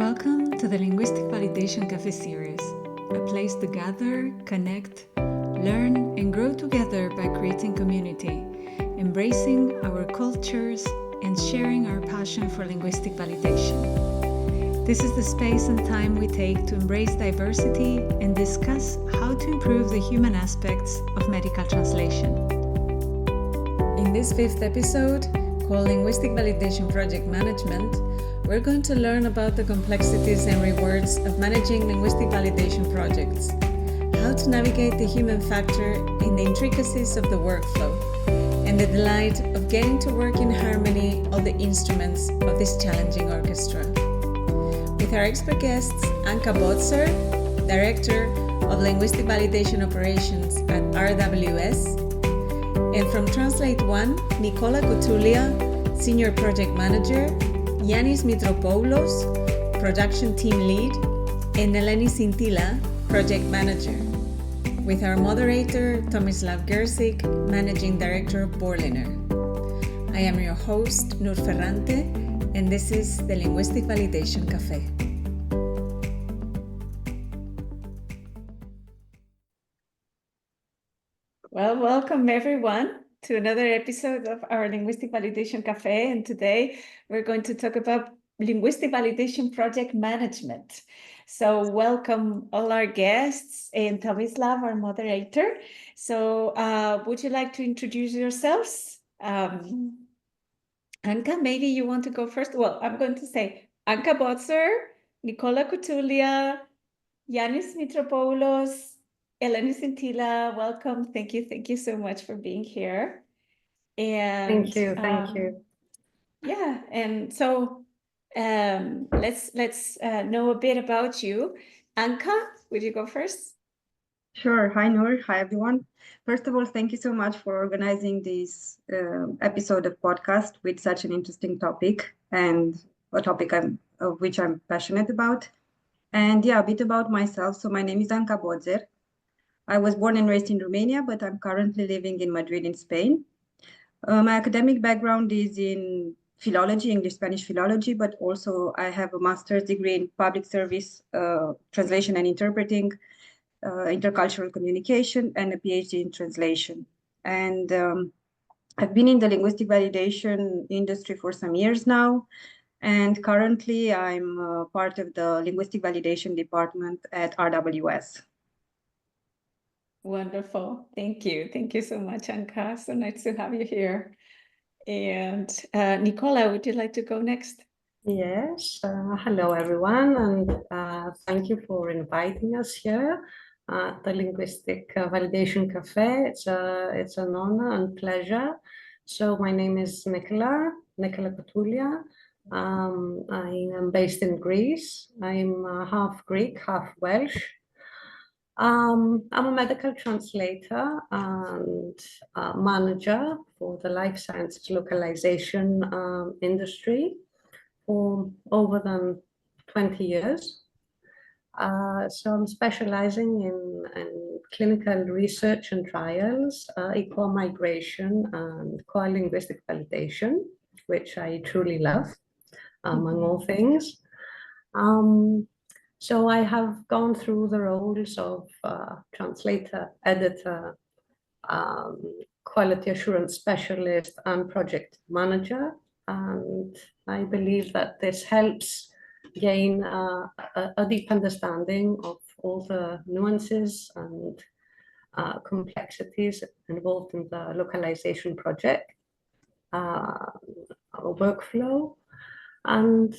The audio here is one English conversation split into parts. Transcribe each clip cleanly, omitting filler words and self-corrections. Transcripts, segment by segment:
Welcome to the Linguistic Validation Café series, a place to gather, connect, learn, and grow together by creating community, embracing our cultures, and sharing our passion for linguistic validation. This is the space and time we take to embrace diversity and discuss how to improve the human aspects of medical translation. In this fifth episode, called Linguistic Validation Project Management, we're going to learn about the complexities and rewards of managing linguistic validation projects, how to navigate the human factor in the intricacies of the workflow, and the delight of getting to work in harmony of the instruments of this challenging orchestra. With our expert guests, Anca Bodzer, Director of Linguistic Validation Operations at RWS, and from Translate.One, Nicola Kotoulia, Senior Project Manager, Ioannis Mitropoulos, Production Team Lead, and Eleni Syntila, Project Manager, with our moderator, Tomislav Geršić, Managing Director of Borliner. I am your host, Nur Ferrante, and this is the Linguistic Validation Café. Well, welcome everyone to another episode of our Linguistic Validation Café, and today we're going to talk about linguistic validation project management. So welcome all our guests and Tomislav, our moderator. So would you like to introduce yourselves? Anca, maybe you want to go first? Well, I'm going to say Anca Bodzer, Nicola Kotoulia, Ioannis Mitropoulos, Eleni Syntila, welcome. Thank you so much for being here. And thank you. Yeah, and so let's know a bit about you. Anca, would you go first? Sure. Hi, Nur. Hi, everyone. First of all, thank you so much for organizing this episode of podcast with such an interesting topic and a topic of which I'm passionate about. And yeah, a bit about myself. So my name is Anca Bodzer. I was born and raised in Romania, but I'm currently living in Madrid in Spain. My academic background is in philology, English-Spanish philology, but also I have a master's degree in public service, translation and interpreting, intercultural communication, and a PhD in translation. And I've been in the linguistic validation industry for some years now. And currently I'm part of the linguistic validation department at RWS. Wonderful. Thank you. Thank you so much, Anca. So nice to have you here. And Nicola, would you like to go next? Yes. Hello, everyone. And thank you for inviting us here at the Linguistic Validation Café. It's an honor and pleasure. So my name is Nicola Kotoulia. I am based in Greece. I'm half Greek, half Welsh. I'm a medical translator and manager for the life sciences localization industry for over than 20 years. So I'm specializing in clinical research and trials, eco-migration and co-linguistic validation, which I truly love, among all things. So I have gone through the roles of translator, editor, quality assurance specialist, and project manager. And I believe that this helps gain a deep understanding of all the nuances and complexities involved in the localization project, our workflow. And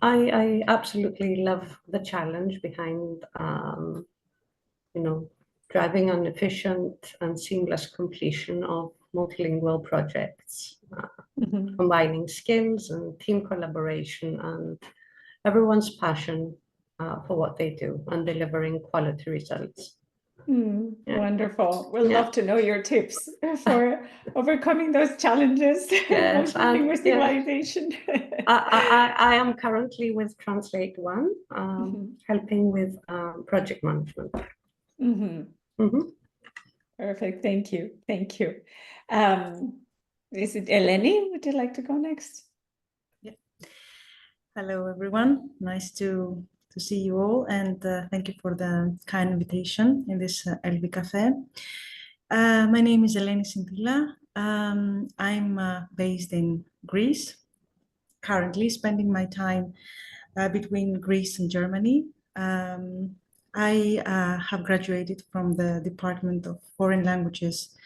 I absolutely love the challenge behind, driving an efficient and seamless completion of multilingual projects, combining skills and team collaboration and everyone's passion for what they do and delivering quality results. Wonderful. We'll love to know your tips for overcoming those challenges. Yes, linguistic validation. I am currently with Translate.One, helping with project management. Perfect. Thank you. Is it Eleni? Would you like to go next? Yeah. Hello, everyone. Nice to see you all, and thank you for the kind invitation in this LV Café. My name is Eleni Syntila. I'm based in Greece, currently spending my time between Greece and Germany. I have graduated from the Department of Foreign Languages,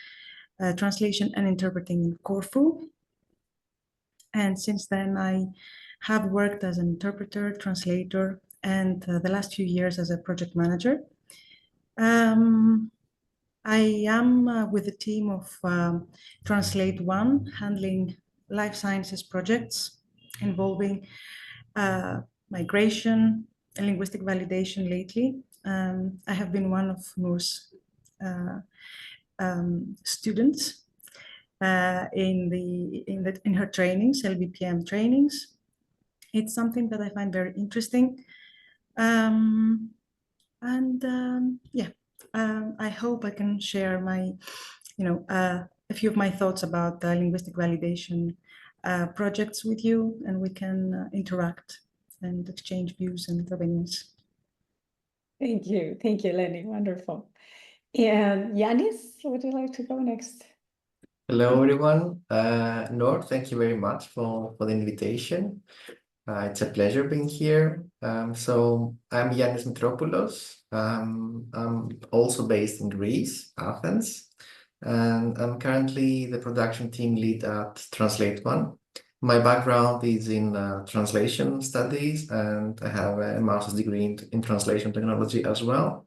Translation and Interpreting in Corfu. And since then, I have worked as an interpreter, translator, and the last few years as a project manager. I am with a team of Translate.One, handling life sciences projects involving migration and linguistic validation lately. I have been one of Noor's students in her trainings, LBPM trainings. It's something that I find very interesting. I hope I can share my, a few of my thoughts about linguistic validation projects with you, and we can interact and exchange views and opinions. Thank you, Eleni. Wonderful. And Giannis, would you like to go next? Hello, everyone. Noor, thank you very much for the invitation. It's a pleasure being here. So I'm Ioannis Mitropoulos. I'm also based in Greece, Athens, and I'm currently the production team lead at Translate.One. My background is in translation studies, and I have a master's degree in translation technology as well.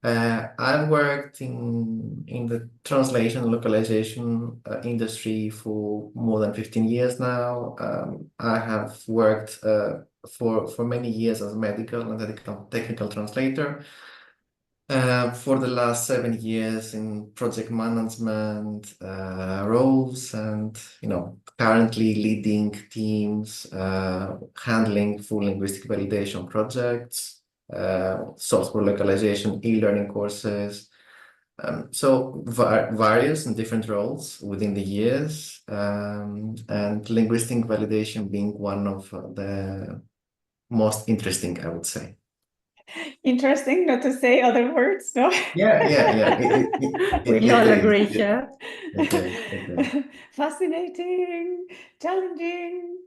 I've worked in the translation and localization industry for more than 15 years now. I have worked for many years as a medical and technical translator. For the last 7 years in project management roles, and currently leading teams, handling full linguistic validation projects, software localization, e-learning courses. So various and different roles within the years, and linguistic validation being one of the most interesting, I would say. Interesting, not to say other words, no? Yeah. We all agree here. Okay. Fascinating, challenging.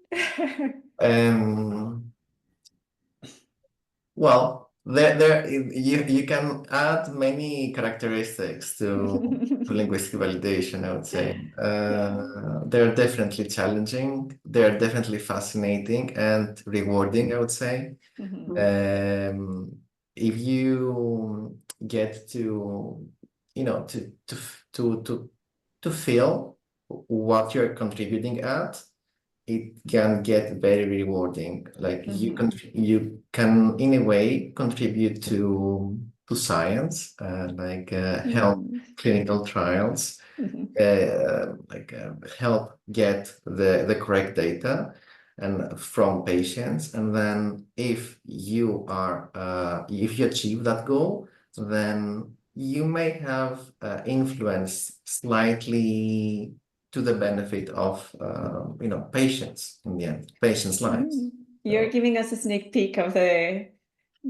Well, there you can add many characteristics to linguistic validation, I would say. They're definitely challenging, they're definitely fascinating and rewarding, I would say. If you get to feel what you're contributing at, it can get very rewarding. Like you can in a way contribute to science, help clinical trials, help get the correct data and from patients, and then if you achieve that goal, then you may have influence slightly to the benefit of patients in the end, patients' lives. You're giving us a sneak peek of the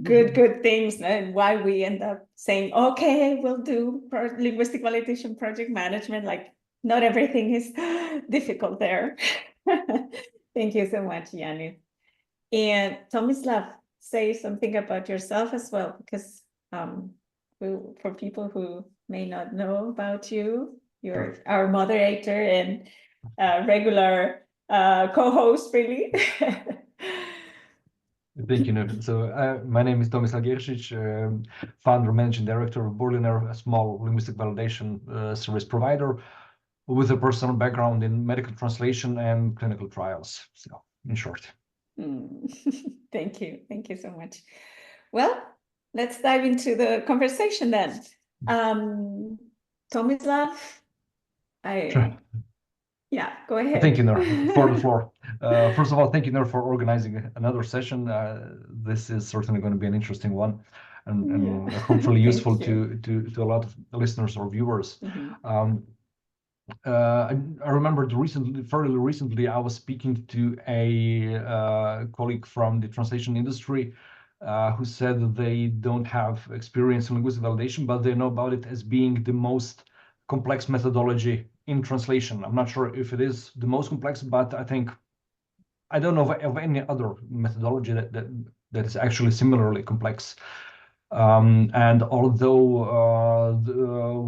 good things and why we end up saying, okay, we'll do linguistic validation project management. Like, not everything is difficult there. Thank you so much, Giannis. And Tomislav, say something about yourself as well, because for people who may not know about you, you're our moderator and regular co-host, really. Thank you, Noor. So my name is Tomislav Geršić, founder, managing director of Borliner, a small linguistic validation service provider with a personal background in medical translation and clinical trials. So, in short. Thank you so much. Well, let's dive into the conversation then. Tomislav, Sure. Yeah, go ahead. Thank you, Noor, for the floor. First of all, thank you, Noor, for organizing another session. This is certainly going to be an interesting one, and hopefully useful to a lot of listeners or viewers. I remembered fairly recently, I was speaking to a colleague from the translation industry who said that they don't have experience in linguistic validation, but they know about it as being the most complex methodology in translation. I'm not sure if it is the most complex, but I don't know of any other methodology that is actually similarly complex. And although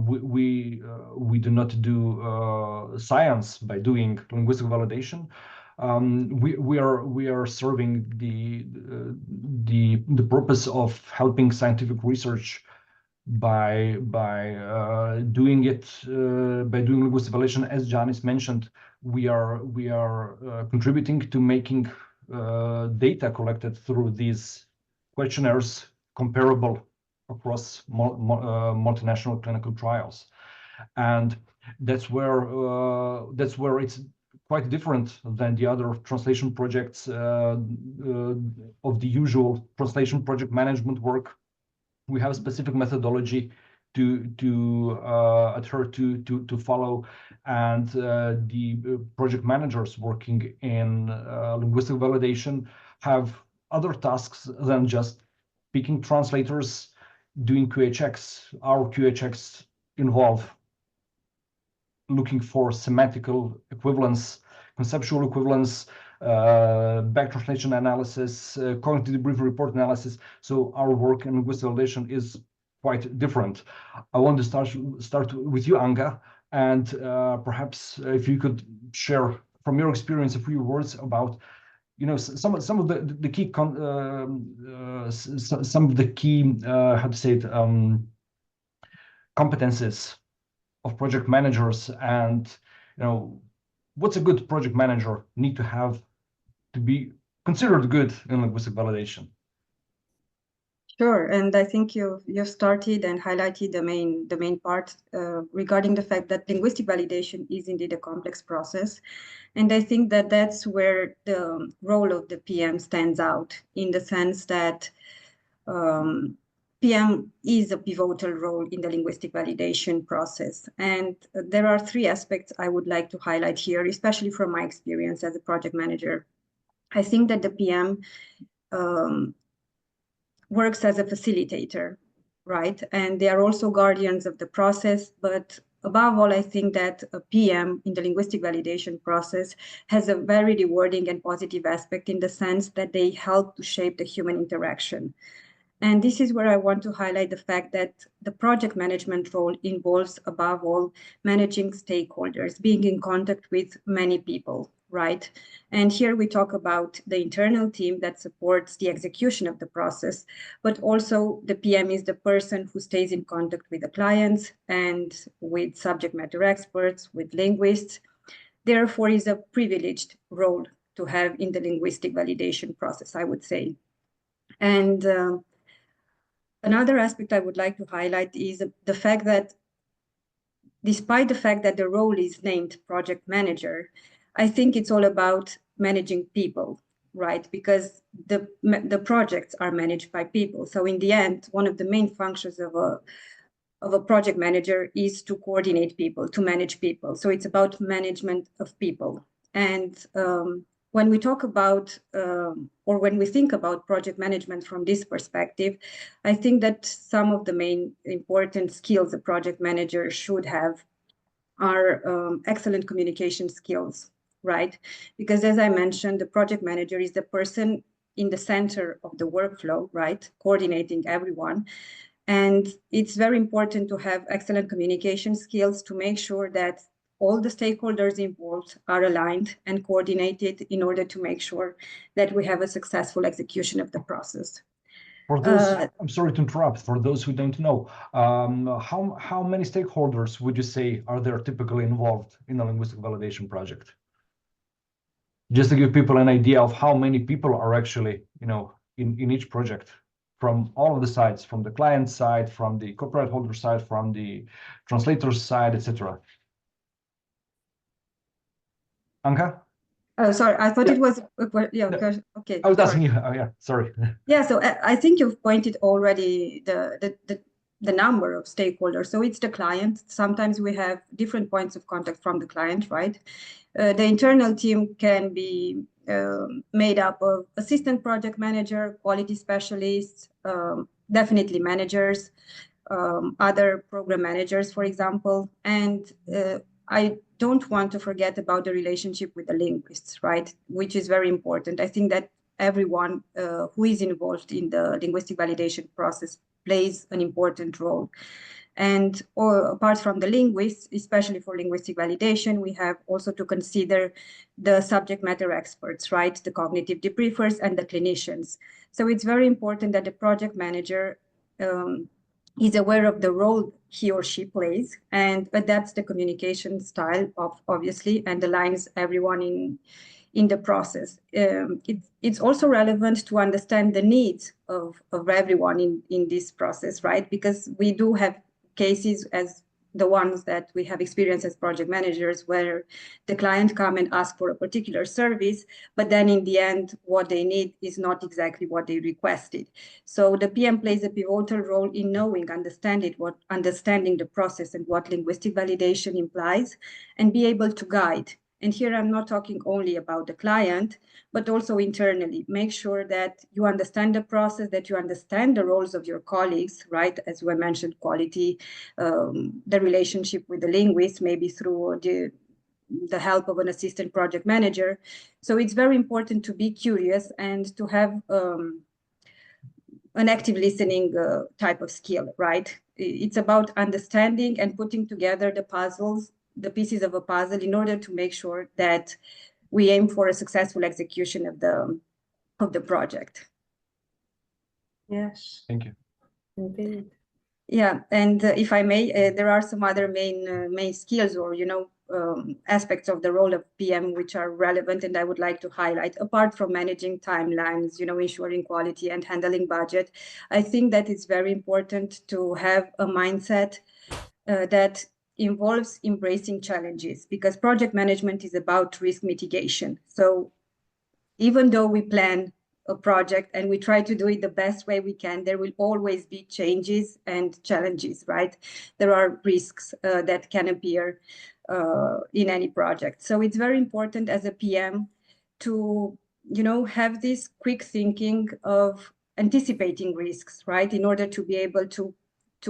we do not do science by doing linguistic validation, we are serving the purpose of helping scientific research by doing it by doing linguistic validation. As Giannis mentioned, we are contributing to making data collected through these questionnaires comparable across multinational clinical trials, and that's where it's quite different than the other translation projects of the usual translation project management work. We have a specific methodology to adhere to follow, and the project managers working in linguistic validation have other tasks than just picking translators, doing QA checks. Our QA checks involve looking for semantical equivalence, conceptual equivalence, back translation analysis, cognitive debrief report analysis. So our work in linguistic validation is quite different. I want to start with you, Anca, and perhaps if you could share from your experience a few words about some of the key some of the key how to say it competences of project managers, and what's a good project manager need to have to be considered good in linguistic validation? Sure, and I think you've started and highlighted the main part regarding the fact that linguistic validation is indeed a complex process, and I think that that's where the role of the PM stands out, in the sense that PM is a pivotal role in the linguistic validation process, and there are three aspects I would like to highlight here, especially from my experience as a project manager. I think that the PM works as a facilitator, right? And they are also guardians of the process, but above all, I think that a PM in the linguistic validation process has a very rewarding and positive aspect, in the sense that they help to shape the human interaction. And this is where I want to highlight the fact that the project management role involves, above all, managing stakeholders, being in contact with many people, right? And here we talk about the internal team that supports the execution of the process, but also the PM is the person who stays in contact with the clients and with subject matter experts, with linguists. Therefore, is a privileged role to have in the linguistic validation process, I would say. And another aspect I would like to highlight is the fact that, despite the fact that the role is named project manager, I think it's all about managing people, right? Because the projects are managed by people. So in the end, one of the main functions of a project manager is to coordinate people, to manage people. So it's about management of people. And when we talk about, or when we think about project management from this perspective, I think that some of the main important skills a project manager should have are excellent communication skills, right? Because as I mentioned, the project manager is the person in the center of the workflow, right? Coordinating everyone. And it's very important to have excellent communication skills to make sure that all the stakeholders involved are aligned and coordinated in order to make sure that we have a successful execution of the process. For those, I'm sorry to interrupt, for those who don't know, how many stakeholders would you say are there typically involved in a linguistic validation project? Just to give people an idea of how many people are actually, in each project, from all of the sides, from the client side, from the copyright holder side, from the translator's side, etc. Anca? Oh, sorry, I thought it was, yeah, No. okay. I was asking you, yeah, sorry. Yeah, so I think you've pointed already the the number of stakeholders. So it's the client. Sometimes we have different points of contact from the client, right? The internal team can be made up of assistant project manager, quality specialists, definitely managers, other program managers, for example. And I don't want to forget about the relationship with the linguists, right? Which is very important. I think that everyone who is involved in the linguistic validation process plays an important role. And apart from the linguists, especially for linguistic validation, we have also to consider the subject matter experts, right? The cognitive debriefers and the clinicians. So it's very important that the project manager is aware of the role he or she plays and adapts the communication style obviously, and aligns everyone in the process. It's also relevant to understand the needs of everyone in this process, right? Because we do have cases as the ones that we have experienced as project managers, where the client come and ask for a particular service, but then in the end, what they need is not exactly what they requested. So the PM plays a pivotal role in knowing, understanding the process and what linguistic validation implies, and be able to guide. And here I'm not talking only about the client, but also internally. Make sure that you understand the process, that you understand the roles of your colleagues, right? As we mentioned, quality, the relationship with the linguist, maybe through the help of an assistant project manager. So it's very important to be curious and to have an active listening type of skill, right? It's about understanding and putting together the pieces of a puzzle in order to make sure that we aim for a successful execution of the project. Yes. Thank you. Indeed. Yeah, and if I may, there are some other main skills or aspects of the role of PM which are relevant, and I would like to highlight. Apart from managing timelines, ensuring quality and handling budget, I think that it's very important to have a mindset that involves embracing challenges, because project management is about risk mitigation. So even though we plan a project and we try to do it the best way we can, there will always be changes and challenges, right? There are risks that can appear in any project. So it's very important as a PM to, have this quick thinking of anticipating risks, right? In order to be able to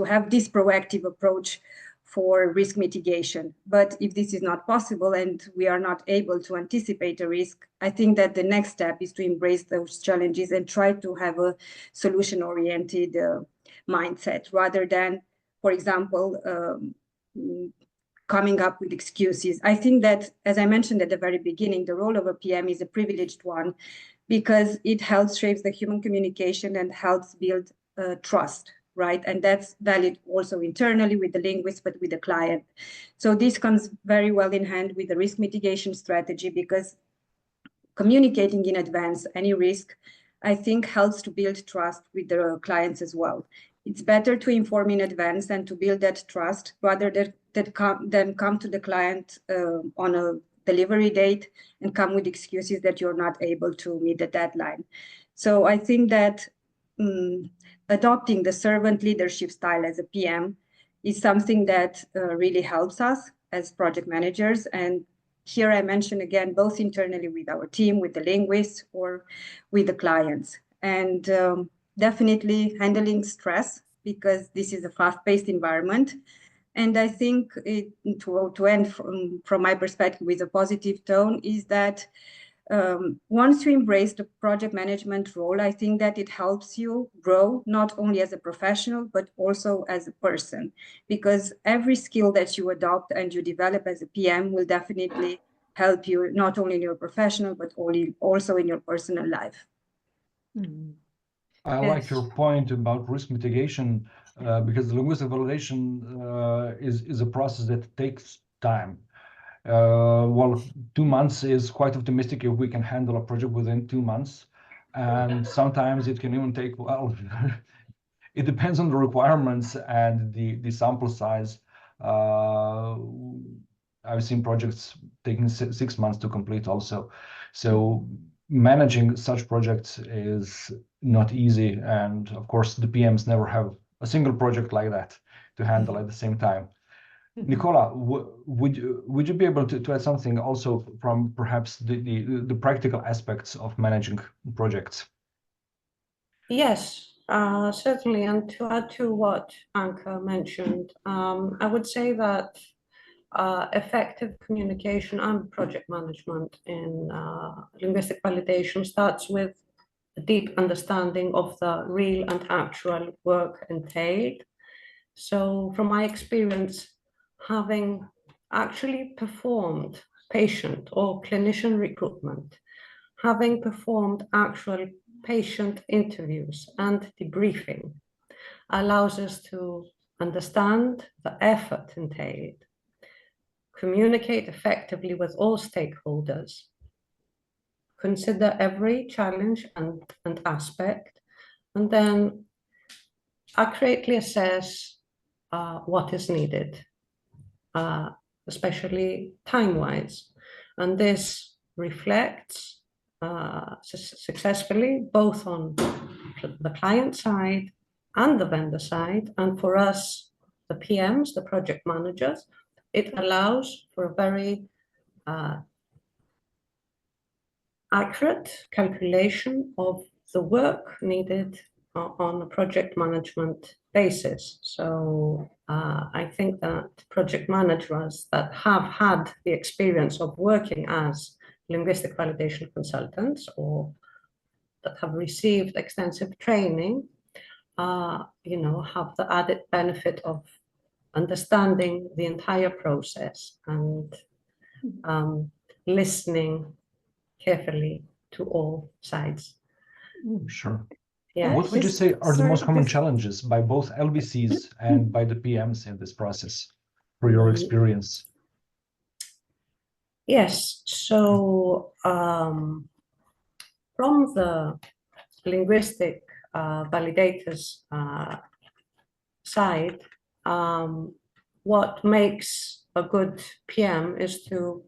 have this proactive approach for risk mitigation. But if this is not possible and we are not able to anticipate a risk, I think that the next step is to embrace those challenges and try to have a solution-oriented mindset, rather than, for example, coming up with excuses. I think that, as I mentioned at the very beginning, the role of a PM is a privileged one, because it helps shape the human communication and helps build trust, right? And that's valid also internally with the linguist, but with the client. So this comes very well in hand with the risk mitigation strategy, because communicating in advance any risk, I think, helps to build trust with the clients as well. It's better to inform in advance and to build that trust, rather than come to the client on a delivery date and come with excuses that you're not able to meet the deadline. So I think that adopting the servant leadership style as a PM is something that really helps us as project managers. And here I mention again, both internally with our team, with the linguists, or with the clients. And definitely handling stress, because this is a fast-paced environment. And I think to end from my perspective with a positive tone is that once you embrace the project management role, I think that it helps you grow not only as a professional, but also as a person, because every skill that you adopt and you develop as a PM will definitely help you not only in your professional, but also in your personal life. I like your point about risk mitigation, because the linguistic validation is a process that takes time. Well, 2 months is quite optimistic if we can handle a project within 2 months, and sometimes it can even take, well, it depends on the requirements and the sample size. I've seen projects taking 6 months to complete also. So managing such projects is not easy, and of course the PMs never have a single project like that to handle at the same time. Nicola, would you be able to add something also from perhaps the practical aspects of managing projects? Yes, certainly. And to add to what Anca mentioned, I would say that effective communication and project management in linguistic validation starts with a deep understanding of the real and actual work entailed. So from my experience, having actually performed patient or clinician recruitment, having performed actual patient interviews and debriefing allows us to understand the effort entailed, communicate effectively with all stakeholders, consider every challenge and aspect, and then accurately assess what is needed, especially time-wise. And this reflects successfully both on the client side and the vendor side. And for us, the PMs, the project managers, it allows for a very accurate calculation of the work needed on a project management basis. So I think that project managers that have had the experience of working as linguistic validation consultants or that have received extensive training, have the added benefit of understanding the entire process and listening carefully to all sides. Sure. Yeah. What would you say are the most common challenges by both LVCs and by the PMs in this process, for your experience? Yes. So from the linguistic validators side, what makes a good PM is to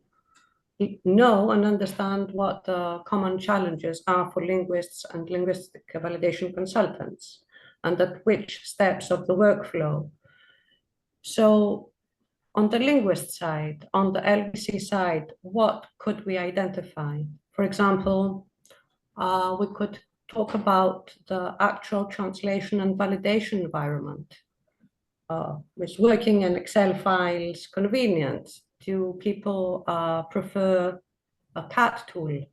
know and understand what the common challenges are for linguists and linguistic validation consultants, and at which steps of the workflow. So on the linguist side, on the LVC side, what could we identify? For example, we could talk about the actual translation and validation environment. Is working in Excel files convenient? Do people prefer a CAT tool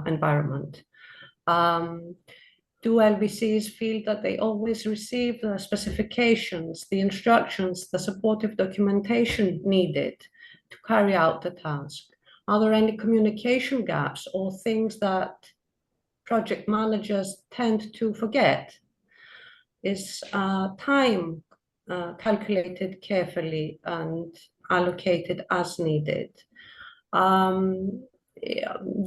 environment? Do LVCs feel that they always receive the specifications, the instructions, the supportive documentation needed to carry out the task? Are there any communication gaps or things that project managers tend to forget? Is time calculated carefully and allocated as needed?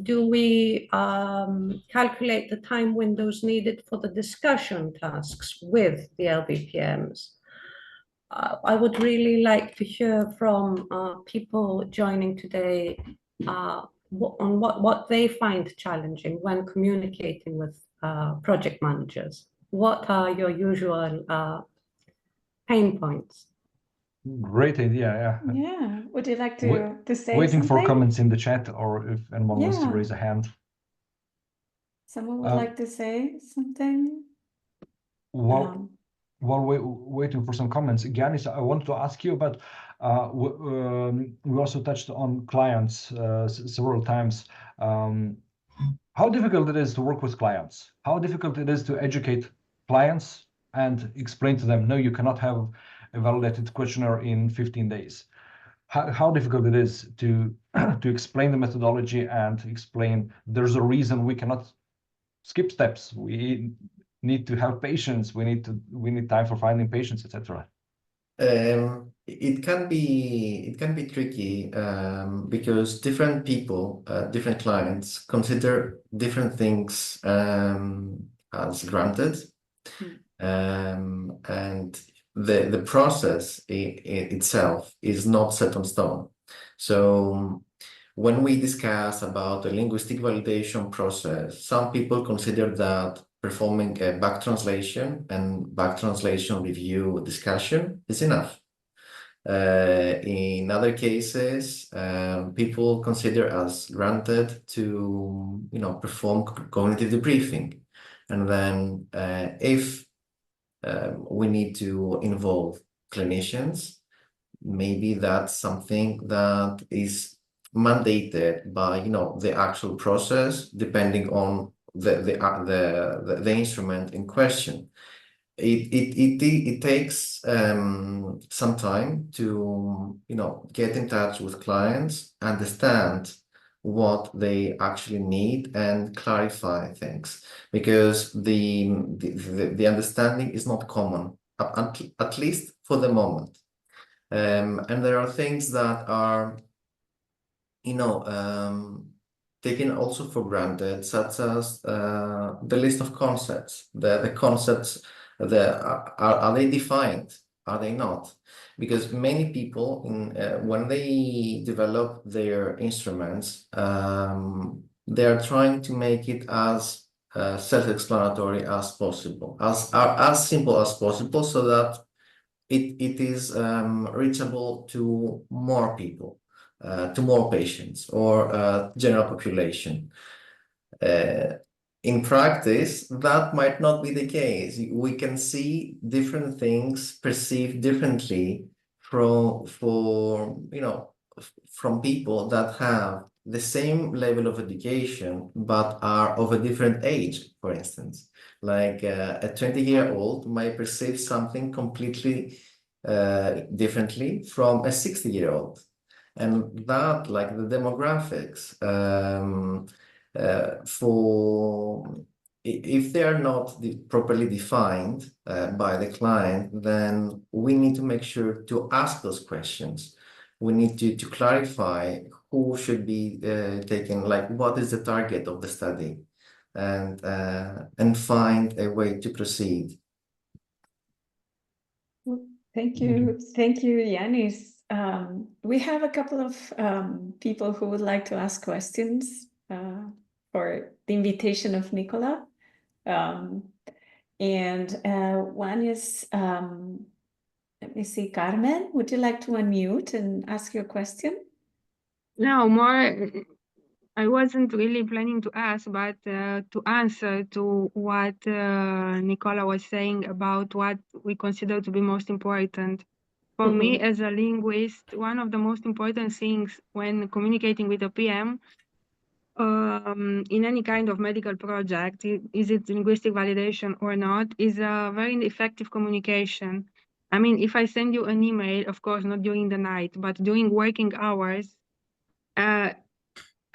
Do we calculate the time windows needed for the discussion tasks with the LVPMs? I would really like to hear from people joining today on what they find challenging when communicating with project managers. What are your usual pain points? Great idea, yeah. Yeah. Would you like to say Waiting something? for comments in the chat, or if anyone wants to raise a hand. Someone would like to say something? While we're waiting for some comments, Giannis, I want to ask you about, we also touched on clients several times. How difficult it is to work with clients? How difficult it is to educate clients and explain to them, no, you cannot have a validated questionnaire in 15 days. How difficult it is to explain the methodology and explain there's a reason we cannot skip steps. We need to have patience. We need time for finding patients, etc. It can be tricky because different people, different clients consider different things as granted, and the process itself is not set on stone. So when we discuss about the linguistic validation process, some people consider that performing a back translation and back translation review discussion is enough. In other cases, people consider as granted to, perform cognitive debriefing. And then if we need to involve clinicians, maybe that's something that is mandated by, the actual process, depending on the instrument in question. It takes some time to get in touch with clients, understand what they actually need, and clarify things, because the understanding is not common, at least for the moment. And there are things that are taken also for granted, such as the list of concepts. The concepts, are they defined? Are they not? Because many people, when they develop their instruments, they are trying to make it as self-explanatory as possible, as simple as possible, so that it is reachable to more people, to more patients, or general population. In practice, that might not be the case. We can see different things perceived differently from people that have the same level of education but are of a different age, for instance. Like a 20-year-old might perceive something completely differently from a 60-year-old. And that, like the demographics, if they are not properly defined by the client, then we need to make sure to ask those questions. We need to clarify who should be taken, like what is the target of the study, and find a way to proceed. Thank you. Thank you, Ioannis. We have a couple of people who would like to ask questions for the invitation of Nicola. And one is, let me see, Carmen, would you like to unmute and ask your question? No, more, I wasn't really planning to ask, but to answer to what Nicola was saying about what we consider to be most important. For me, as a linguist, one of the most important things when communicating with a PM in any kind of medical project, is it linguistic validation or not, is a very effective communication. I mean, if I send you an email, of course, not during the night, but during working hours, I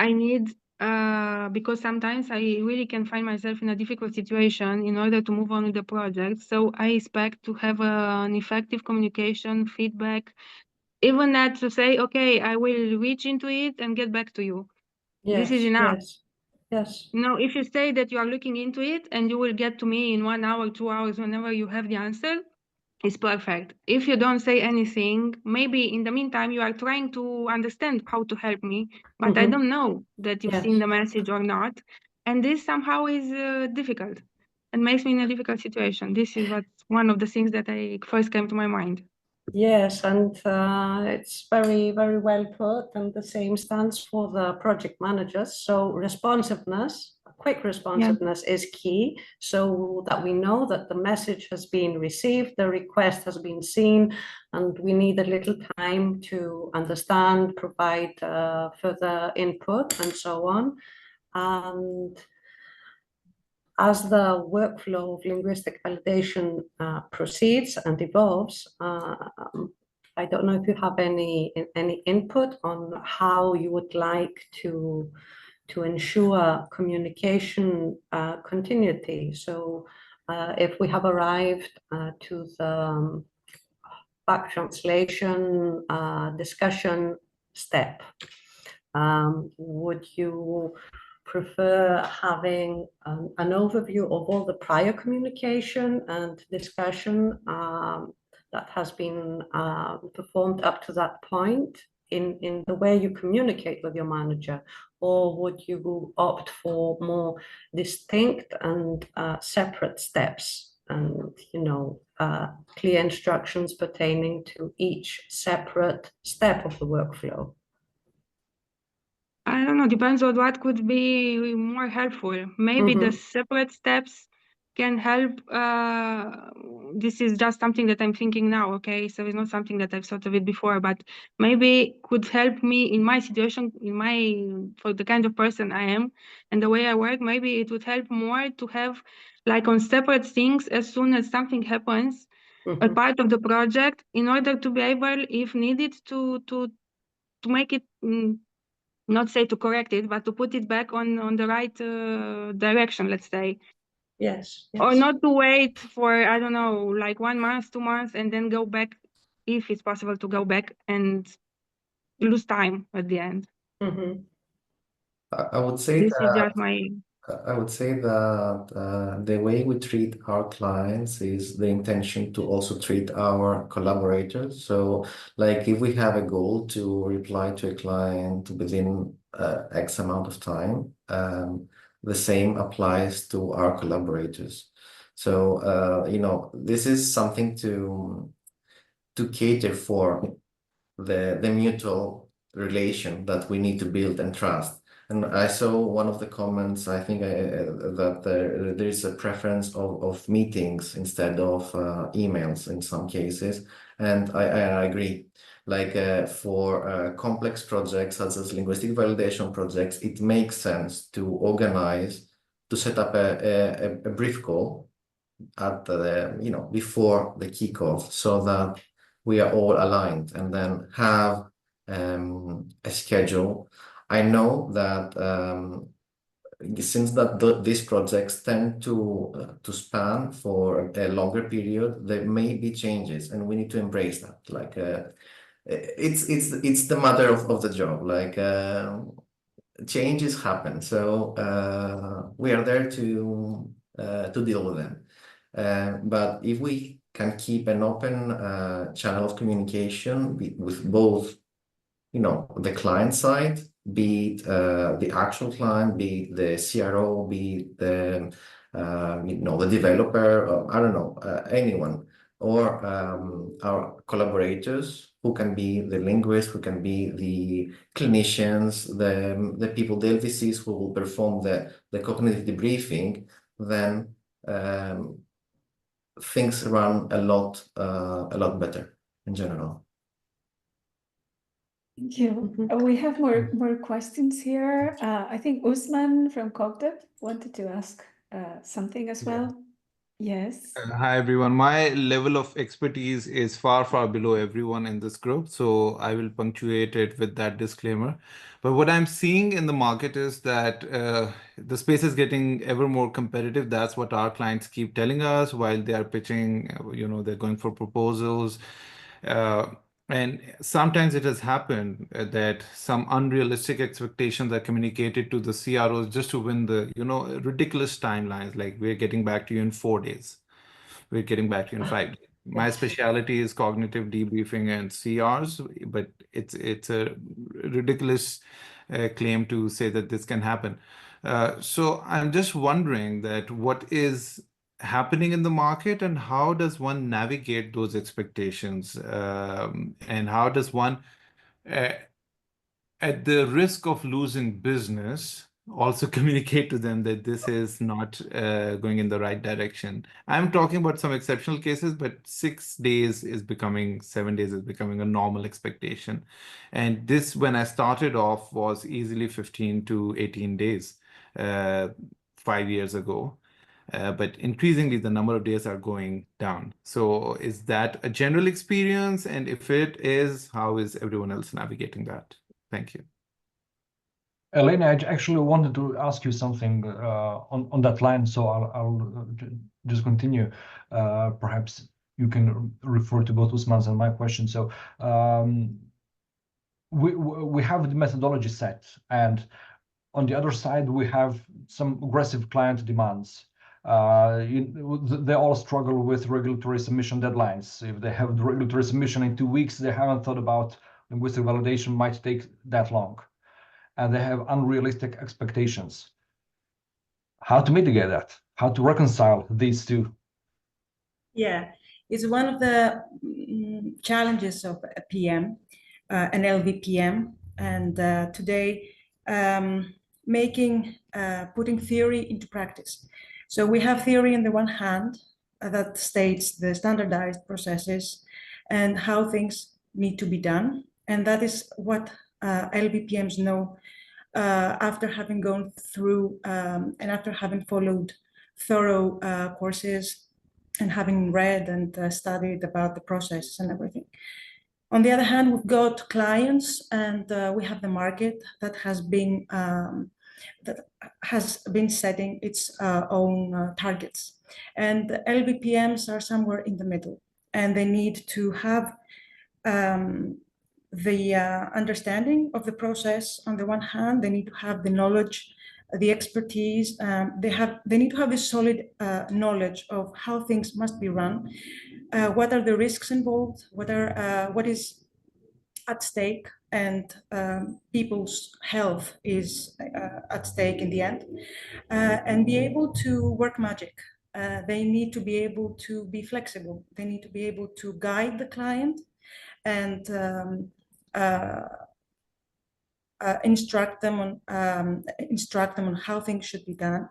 need, because sometimes I really can find myself in a difficult situation in order to move on with the project. So I expect to have an effective communication, feedback, even that to say, okay, I will reach into it and get back to you. Yes, this is enough. Yes. Now, if you say that you are looking into it and you will get to me in 1 hour, 2 hours, whenever you have the answer, it's perfect. If you don't say anything, maybe in the meantime, you are trying to understand how to help me, but I don't know that you've seen the message or not. And this somehow is difficult and makes me in a difficult situation. This is one of the things that I first came to my mind. Yes, and it's very, very well put, and the same stands for the project managers. So responsiveness, quick responsiveness is key, so that we know that the message has been received, the request has been seen, and we need a little time to understand, provide further input, and so on. And as the workflow of linguistic validation proceeds and evolves, I don't know if you have any input on how you would like to ensure communication continuity. So if we have arrived to the back translation discussion step, would you prefer having an overview of all the prior communication and discussion that has been performed up to that point in the way you communicate with your manager, or would you opt for more distinct and separate steps and, clear instructions pertaining to each separate step of the workflow? I don't know, depends on what could be more helpful. Maybe the separate steps can help. This is just something that I'm thinking now, okay? So it's not something that I've thought of it before, but maybe could help me in my situation, for the kind of person I am and the way I work. Maybe it would help more to have like on separate things as soon as something happens, a part of the project, in order to be able, if needed, to make it. Not say to correct it, but to put it back on the right direction, let's say. Yes. Or not to wait for, I don't know, like 1 month, 2 months, and then go back, if it's possible to go back and lose time at the end. I would say This is that just my... I would say that the way we treat our clients is the intention to also treat our collaborators. So, like if we have a goal to reply to a client within X amount of time, the same applies to our collaborators. So, this is something to cater for the mutual relation that we need to build and trust. And I saw one of the comments, I think that there is a preference of meetings instead of emails in some cases. And I agree. Like for complex projects such as linguistic validation projects, it makes sense to organize, to set up a brief call at the, before the kickoff, so that we are all aligned, and then have a schedule. I know that since these projects tend to span for a longer period, there may be changes, and we need to embrace that. Like it's the matter of the job. Like changes happen, so we are there to deal with them. But if we can keep an open channel of communication with both, the client side, be it the actual client, be it the CRO, be it the the developer, or I don't know, anyone, or our collaborators, who can be the linguists, who can be the clinicians, the people, the LVCs who will perform the cognitive debriefing, then things run a lot better in general. Thank you. We have more questions here. I think Usman from Cogdev wanted to ask something as well. Yes. Hi, everyone. My level of expertise is far, far below everyone in this group, so I will punctuate it with that disclaimer. But what I'm seeing in the market is that the space is getting ever more competitive. That's what our clients keep telling us while they are pitching, they're going for proposals. And sometimes it has happened that some unrealistic expectations are communicated to the CROs just to win the, ridiculous timelines, like we're getting back to you in 4 days. We're getting back to you in 5 days. My specialty is cognitive debriefing and CRs, but it's a ridiculous claim to say that this can happen. So I'm just wondering that what is happening in the market, and how does one navigate those expectations, and how does one, at the risk of losing business, also communicate to them that this is not going in the right direction. I'm talking about some exceptional cases, but 7 days is becoming a normal expectation. And this, when I started off, was easily 15 to 18 days 5 years ago. But increasingly, the number of days are going down. So is that a general experience? And if it is, how is everyone else navigating that? Thank you. Eleni, I actually wanted to ask you something on that line, so I'll just continue. Perhaps you can refer to both Usman's and my question. So we have the methodology set, and on the other side, we have some aggressive client demands. They all struggle with regulatory submission deadlines. If they have the regulatory submission in 2 weeks, they haven't thought about linguistic validation might take that long, and they have unrealistic expectations. How to mitigate that? How to reconcile these two? Yeah, it's one of the challenges of a PM, an LVPM, and today putting theory into practice. So we have theory on the one hand that states the standardized processes and how things need to be done, and that is what LVPMs know after having gone through and after having followed thorough courses and having read and studied about the process and everything. On the other hand, we've got clients and we have the market that has been setting its own targets. And the LVPMs are somewhere in the middle, and they need to have the understanding of the process on the one hand. They need to have the knowledge, the expertise. They need to have a solid knowledge of how things must be run. What are the risks involved? What is at stake? And people's health is at stake in the end. And be able to work magic. They need to be able to be flexible. They need to be able to guide the client and instruct them on how things should be done.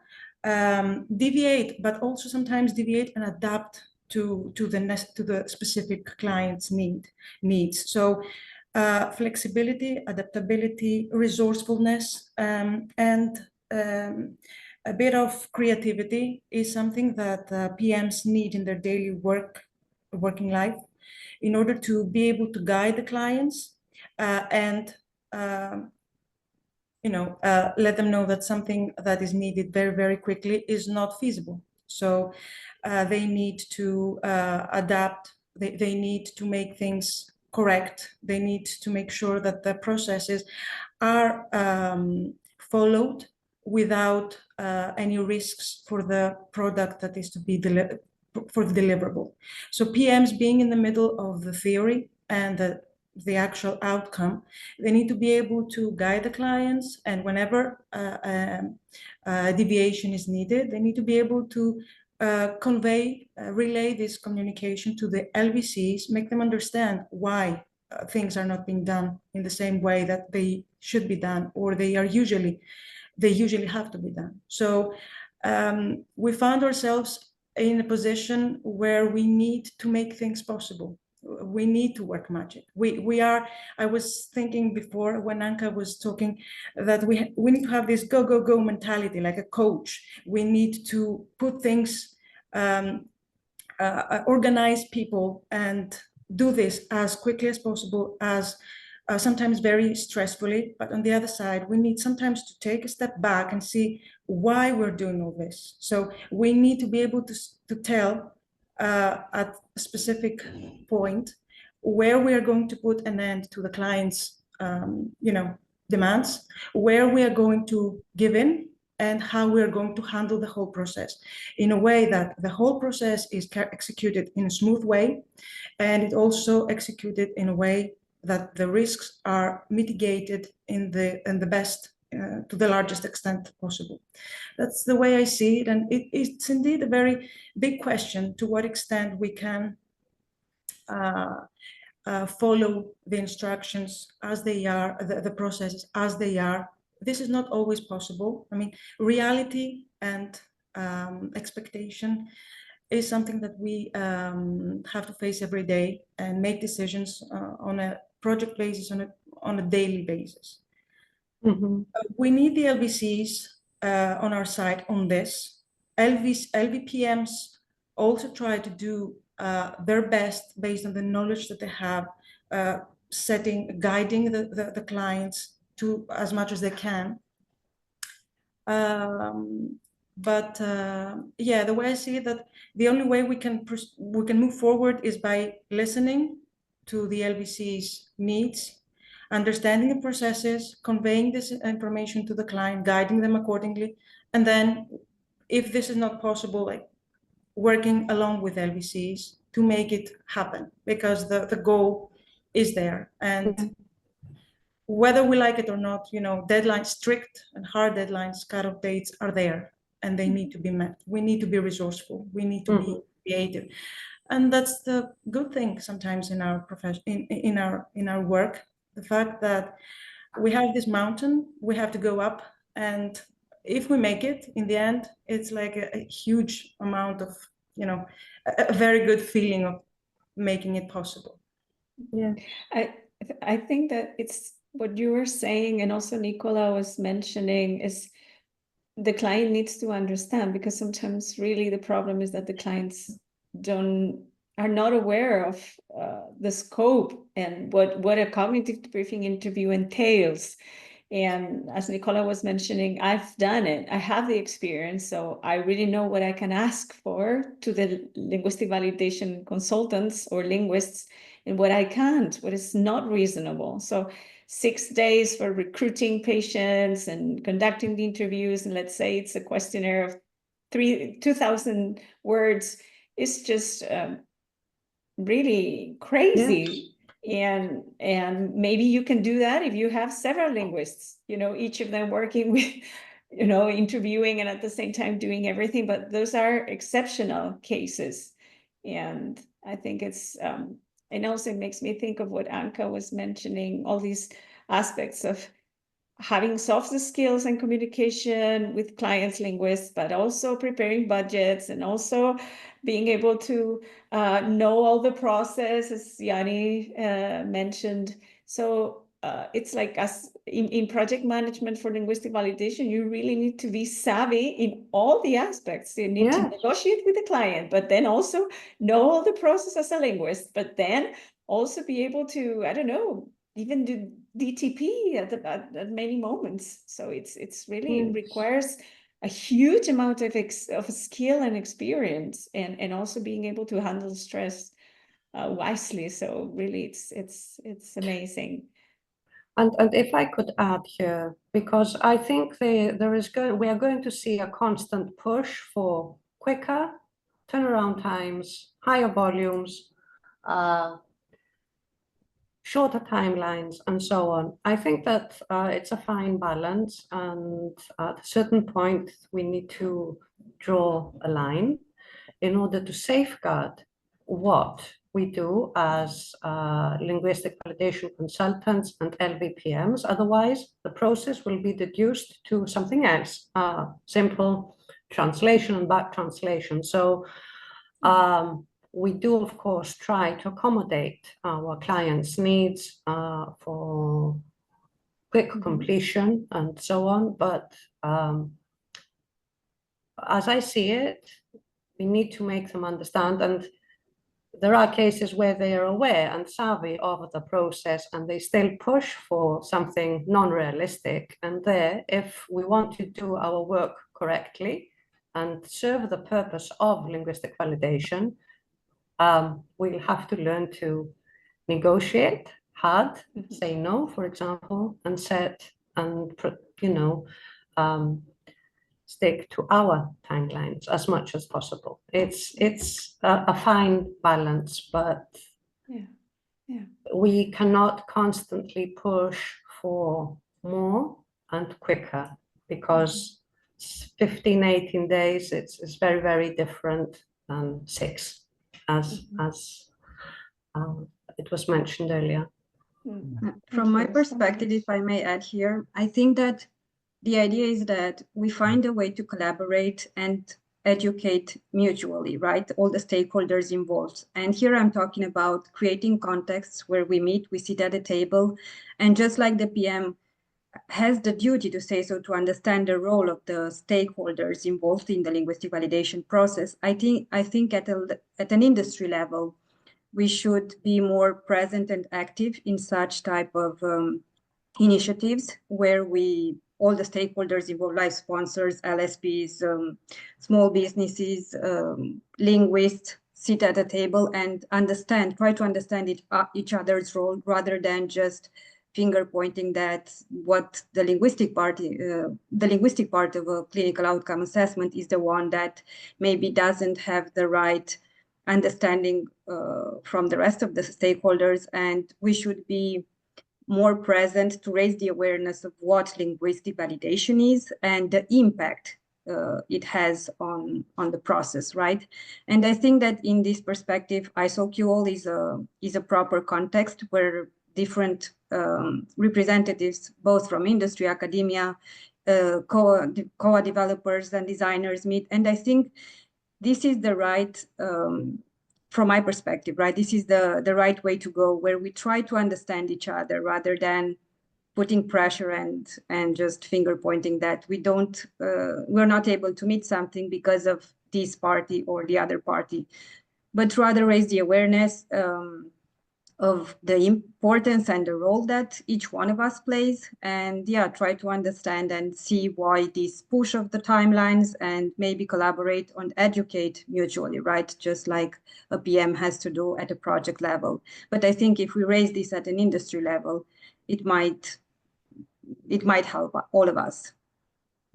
Deviate, but also sometimes deviate and adapt to the specific client's needs. So flexibility, adaptability, resourcefulness, and a bit of creativity is something that PMs need in their daily working life in order to be able to guide the clients and let them know that something that is needed very, very quickly is not feasible. So they need to adapt. They need to make things correct. They need to make sure that the processes are followed without any risks for the product that is to be delivered, for the deliverable. So PMs being in the middle of the theory and the actual outcome, they need to be able to guide the clients, and whenever deviation is needed, they need to be able to relay this communication to the LVCs, make them understand why things are not being done in the same way that they should be done, or they usually have to be done. So we found ourselves in a position where we need to make things possible. We need to work magic. I was thinking before when Anca was talking that we need to have this go, go, go mentality, like a coach. We need to put things, organize people and do this as quickly as possible, as sometimes very stressfully. But on the other side, we need sometimes to take a step back and see why we're doing all this. So we need to be able to tell at a specific point where we are going to put an end to the client's demands, where we are going to give in, and how we are going to handle the whole process in a way that the whole process is executed in a smooth way, and it also executed in a way that the risks are mitigated in the best to the largest extent possible. That's the way I see it, and it's indeed a very big question to what extent we can follow the instructions as they are, the processes as they are. This is not always possible. I mean, reality and expectation is something that we have to face every day and make decisions on a project basis, on a daily basis. Mm-hmm. We need the LVCs on our side on this. LVPMs also try to do their best based on the knowledge that they have, guiding the clients to as much as they can. But the way I see it, that the only way we can move forward is by listening to the LVC's needs, understanding the processes, conveying this information to the client, guiding them accordingly, and then, if this is not possible, like working along with LVCs to make it happen, because the goal is there, and whether we like it or not, deadlines, strict and hard deadlines, cut-off dates are there, and they need to be met. We need to be resourceful. We need to be creative, and that's the good thing sometimes in our profession, in our work. The fact that we have this mountain, we have to go up, and if we make it in the end, it's like a huge amount of, a very good feeling of making it possible. Yeah, I think that it's what you were saying, and also Nicola was mentioning, is the client needs to understand, because sometimes really the problem is that the clients are not aware of the scope and what a cognitive debriefing interview entails. And as Nicola was mentioning, I've done it. I have the experience, so I really know what I can ask for to the linguistic validation consultants or linguists, and what I can't, what is not reasonable. So 6 days for recruiting patients and conducting the interviews, and let's say it's a questionnaire of 2,000 words, is just really crazy. Yeah. And maybe you can do that if you have several linguists, each of them working with, interviewing and at the same time doing everything, but those are exceptional cases. And I think it's, and also it makes me think of what Anca was mentioning, all these aspects of having soft skills and communication with clients, linguists, but also preparing budgets, and also being able to know all the process, as Giannis mentioned. So it's like in project management for linguistic validation, you really need to be savvy in all the aspects. You need to negotiate with the client, but then also know all the process as a linguist, but then also be able to, I don't know, even do DTP at many moments. So it's really requires a huge amount of skill and experience, and also being able to handle stress wisely. So really, it's amazing. And if I could add here, because I think we are going to see a constant push for quicker turnaround times, higher volumes, shorter timelines, and so on. I think that it's a fine balance, and at a certain point we need to draw a line in order to safeguard what we do as linguistic validation consultants and LVPMs. Otherwise, the process will be deduced to something else, simple translation and back translation. So we do, of course, try to accommodate our clients' needs for quick completion and so on. But as I see it, we need to make them understand. And there are cases where they are aware and savvy of the process, and they still push for something non-realistic. And there, if we want to do our work correctly and serve the purpose of linguistic validation, we'll have to learn to negotiate hard, say no, for example, and set and, stick to our timelines as much as possible. It's a fine balance, but we cannot constantly push for more and quicker, because 15, 18 days, it's very, very different than 6. As it was mentioned earlier. From my perspective, if I may add here, I think that the idea is that we find a way to collaborate and educate mutually, right? All the stakeholders involved. And here I'm talking about creating contexts where we meet, we sit at a table, and just like the PM has the duty to say so, to understand the role of the stakeholders involved in the linguistic validation process, I think at an industry level, we should be more present and active in such type of initiatives where all the stakeholders involved, like sponsors, LSPs, small businesses, linguists, sit at a table and try to understand each other's role, rather than just finger pointing that what the linguistic part of a clinical outcome assessment is the one that maybe doesn't have the right understanding from the rest of the stakeholders. And we should be more present to raise the awareness of what linguistic validation is and the impact it has on the process, right? And I think that in this perspective, ISOQL is a proper context where different representatives, both from industry, academia, COA developers and designers meet. And I think this is the right, from my perspective, right? This is the right way to go, where we try to understand each other rather than putting pressure and just finger pointing that we're not able to meet something because of this party or the other party, but rather raise the awareness of the importance and the role that each one of us plays, and try to understand and see why this push of the timelines, and maybe collaborate and educate mutually, right? Just like a PM has to do at a project level. But I think if we raise this at an industry level, it might help all of us.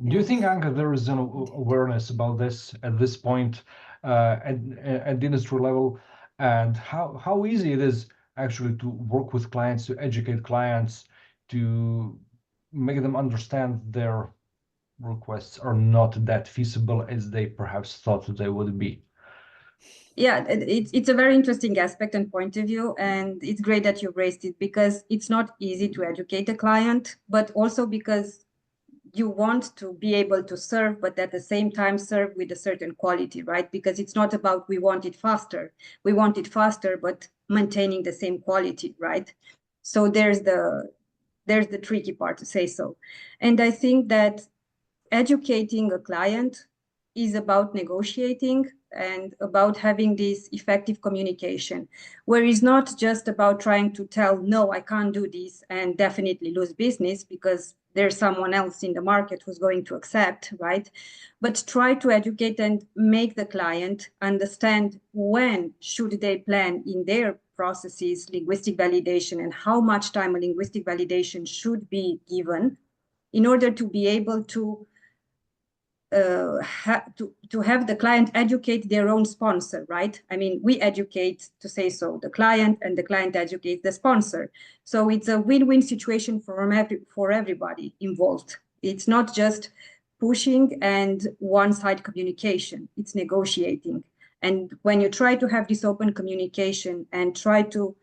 Do you think, Anca, there is an awareness about this at this point at the industry level, and how easy it is actually to work with clients, to educate clients, to make them understand their requests are not that feasible as they perhaps thought they would be? Yeah, it's a very interesting aspect and point of view, and it's great that you raised it, because it's not easy to educate a client, but also because you want to be able to serve, but at the same time serve with a certain quality, right? Because it's not about we want it faster, but maintaining the same quality, right? So there's the tricky part, to say so. And I think that educating a client is about negotiating and about having this effective communication, where it's not just about trying to tell, no, I can't do this, and definitely lose business because there's someone else in the market who's going to accept, right? But try to educate and make the client understand when should they plan in their processes linguistic validation, and how much time a linguistic validation should be given in order to be able to have the client educate their own sponsor, right? I mean, we educate, to say so, the client, and the client educates the sponsor. So it's a win-win situation for everybody involved. It's not just pushing and one-side communication, it's negotiating. And when you try to have this open communication and try to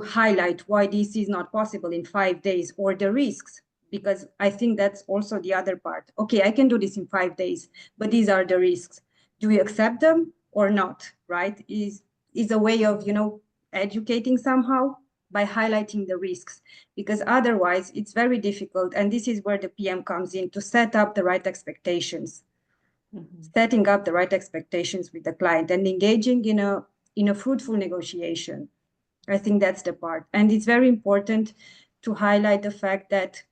highlight why this is not possible in 5 days, or the risks, because I think that's also the other part. Okay, I can do this in 5 days, but these are the risks. Do we accept them or not, right? Is a way of, educating somehow by highlighting the risks, because otherwise it's very difficult. And this is where the PM comes in, to set up the right expectations, setting up the right expectations with the client and engaging in a fruitful negotiation. I think that's the part. And it's very important to highlight the fact that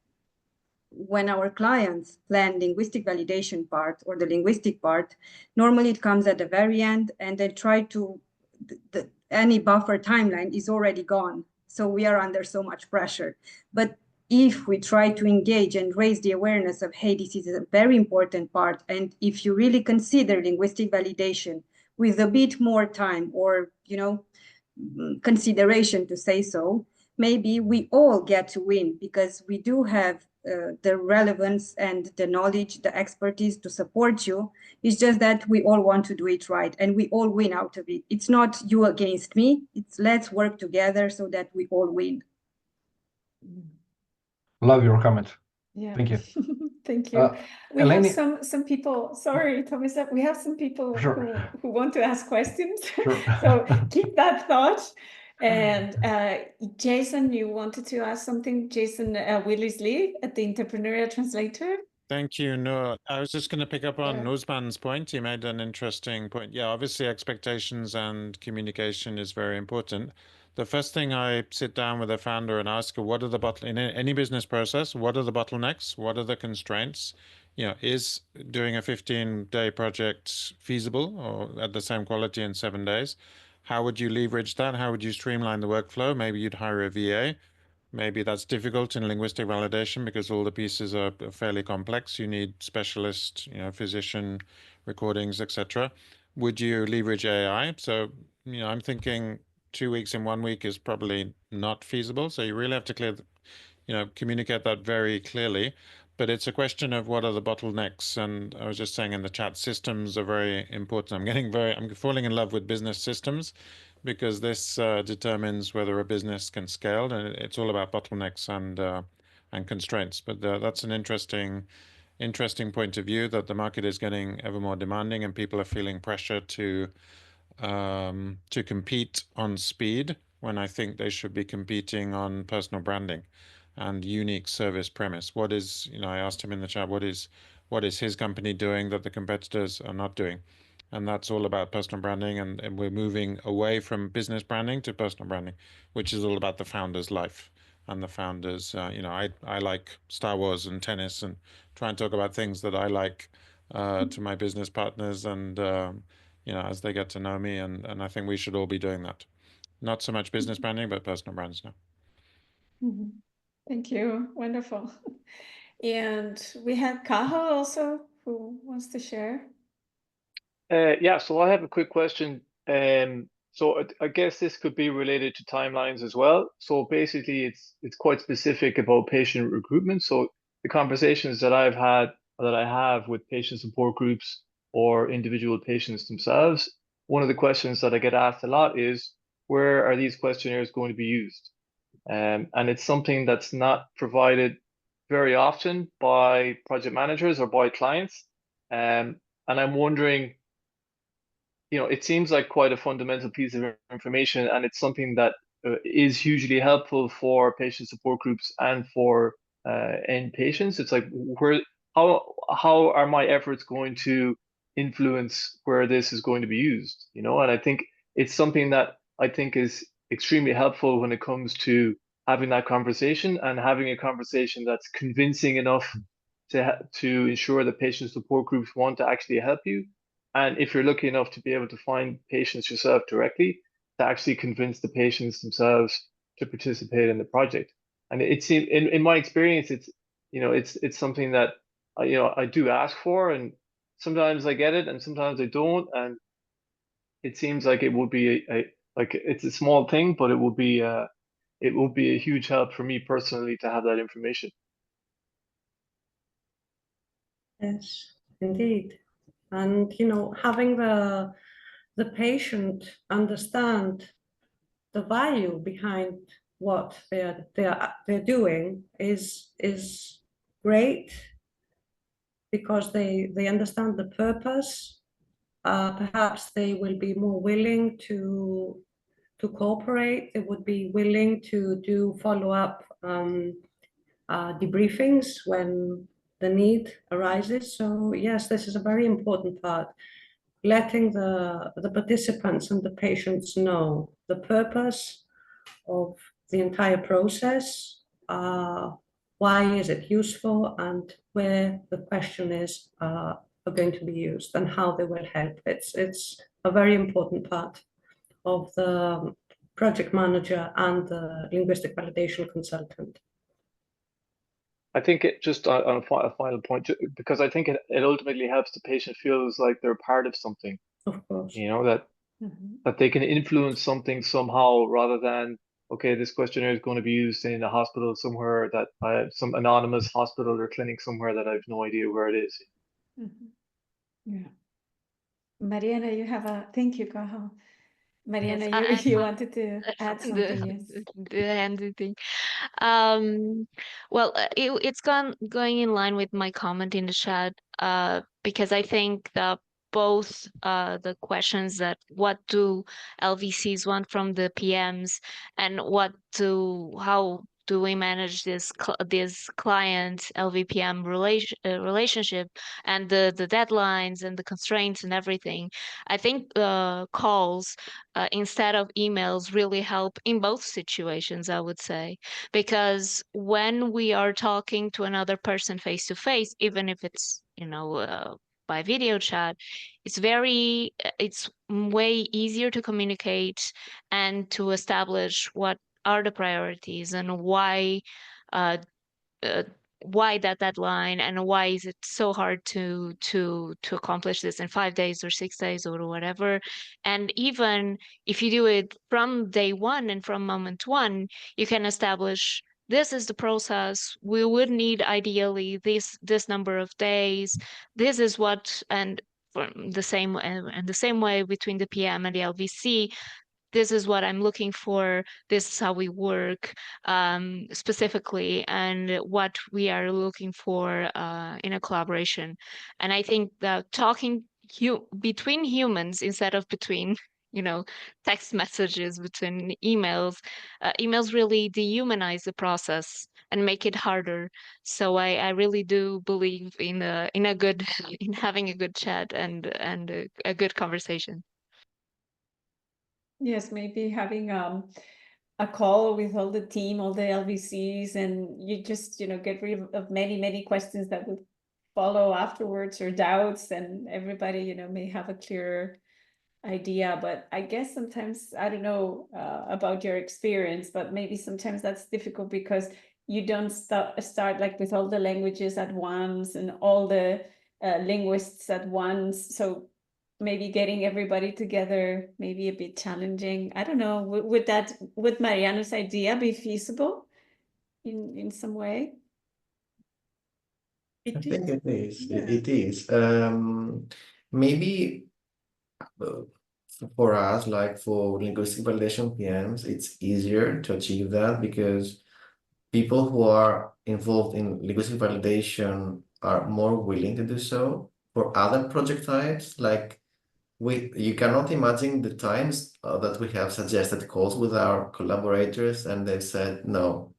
when our clients plan linguistic validation part or the linguistic part, normally it comes at the very end, and they try to, any buffer timeline is already gone. So we are under so much pressure. But if we try to engage and raise the awareness of, hey, this is a very important part, and if you really consider linguistic validation with a bit more time, or, consideration, to say so, maybe we all get to win, because we do have the relevance and the knowledge, the expertise to support you. It's just that we all want to do it right, and we all win out of it. It's not you against me. It's let's work together so that we all win. Love your comment. Yeah. Thank you. Thank you. We Eleni, have some people, sorry, Tomislav, we have some people Sure. who want to ask questions. Sure. So keep that thought. And Jason, you wanted to ask something? Jason Willis-Lee at the Entrepreneurial Translator. Thank you, Noor. I was just going to pick up on Nuzman's point. He made an interesting point. Yeah, obviously expectations and communication is very important. The first thing I sit down with a founder and ask her, what are the in any business process, what are the bottlenecks? What are the constraints? Is doing a 15-day project feasible or at the same quality in 7 days? How would you leverage that? How would you streamline the workflow? Maybe you'd hire a VA. Maybe that's difficult in linguistic validation because all the pieces are fairly complex. You need specialist, physician recordings, etc. Would you leverage AI? So, I'm thinking 2 weeks in 1 week is probably not feasible. So you really have to communicate that very clearly. But it's a question of what are the bottlenecks. And I was just saying in the chat, systems are very important. I'm falling in love with business systems, because this determines whether a business can scale, and it's all about bottlenecks and constraints. But that's an interesting point of view, that the market is getting ever more demanding, and people are feeling pressure to compete on speed, when I think they should be competing on personal branding and unique service premise. What is, I asked him in the chat, what is his company doing that the competitors are not doing? And that's all about personal branding, and we're moving away from business branding to personal branding, which is all about the founder's life and the founders. I like Star Wars and tennis, and try and talk about things that I like to my business partners, and as they get to know me, and I think we should all be doing that. Not so much business branding, but personal brands now. Thank you. Wonderful. And we have Kaha also, who wants to share. Yeah, so I have a quick question. So I guess this could be related to timelines as well. So basically, it's quite specific about patient recruitment. So the conversations that I have with patient support groups or individual patients themselves, one of the questions that I get asked a lot is, where are these questionnaires going to be used? And it's something that's not provided very often by project managers or by clients. And I'm wondering, it seems like quite a fundamental piece of information, and it's something that is hugely helpful for patient support groups and for end patients. It's like, how are my efforts going to influence where this is going to be used? And I think it's something that I think is extremely helpful when it comes to having that conversation, and having a conversation that's convincing enough to ensure that patient support groups want to actually help you. And if you're lucky enough to be able to find patients yourself directly, to actually convince the patients themselves to participate in the project. And it seems, in my experience, it's something that I do ask for, and sometimes I get it, and sometimes I don't. And it seems like it would be it's a small thing, but it will be a huge help for me personally to have that information. Yes, indeed. And having the patient understand the value behind what they're doing is great, because they understand the purpose. Perhaps they will be more willing to cooperate. They would be willing to do follow-up debriefings when the need arises. So yes, this is a very important part. Letting the participants and the patients know the purpose of the entire process, why is it useful, and where the questionnaires are going to be used, and how they will help. It's a very important part of the project manager and the linguistic validation consultant. I think it just on a final point, because I think it ultimately helps the patient feels like they're part of something. Of course. That they can influence something somehow, rather than, okay, this questionnaire is going to be used in a hospital somewhere, some anonymous hospital or clinic somewhere that I have no idea where it is. Yeah. Mariana, you have thank you, Kaha. Mariana, Yes, you wanted to add something, yes. The handy thing. Well, it's going in line with my comment in the chat, because I think that both the questions that what do LVCs want from the PMs, and how do we manage this client LVPM relationship, and the deadlines and the constraints and everything. I think calls instead of emails really help in both situations, I would say, because when we are talking to another person face to face, even if it's by video chat, it's way easier to communicate and to establish what are the priorities and why why that deadline, and why is it so hard to accomplish this in 5 days or 6 days or whatever. And even if you do it from day one and from moment one, you can establish this is the process. We would need ideally this number of days. This is what, and the same way between the PM and the LVC. This is what I'm looking for. This is how we work specifically, and what we are looking for in a collaboration. And I think that talking between humans instead of between, text messages, between emails, emails really dehumanize the process and make it harder. So I really do believe in a good in having a good chat and a good conversation. Yes, maybe having a call with all the team, all the LVCs, and you just, get rid of many questions that would follow afterwards, or doubts, and everybody, may have a clearer idea. But I guess sometimes, I don't know about your experience, but maybe sometimes that's difficult because you don't start like with all the languages at once and all the linguists at once. So maybe getting everybody together may be a bit challenging. I don't know. Would Mariano's idea be feasible in some way? I think it is. Yeah. It is. Maybe for us, like for linguistic validation PMs, it's easier to achieve that because people who are involved in linguistic validation are more willing to do so. For other project types, like you cannot imagine the times that we have suggested calls with our collaborators, and they said no,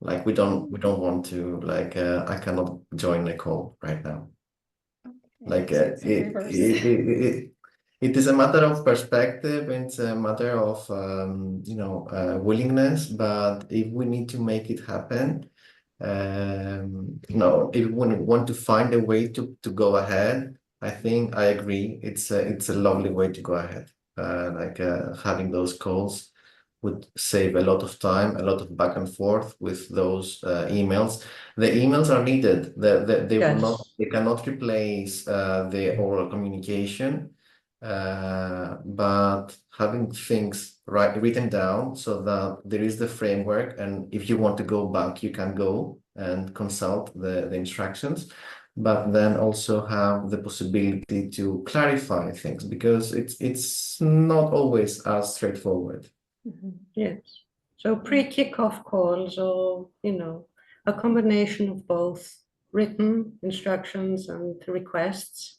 like we don't want to, like I cannot join a call right now. Like So it's in reverse. it is a matter of perspective. It's a matter of willingness. But if we need to make it happen, if we want to find a way to go ahead, I think I agree. It's a lovely way to go ahead. Having those calls would save a lot of time, a lot of back and forth with those emails. The emails are needed. They will not. They cannot replace the oral communication. But having things written down so that there is the framework, and if you want to go back, you can go and consult the instructions, but then also have the possibility to clarify things, because it's not always as straightforward. Yes. So pre-kickoff calls, or a combination of both written instructions and requests,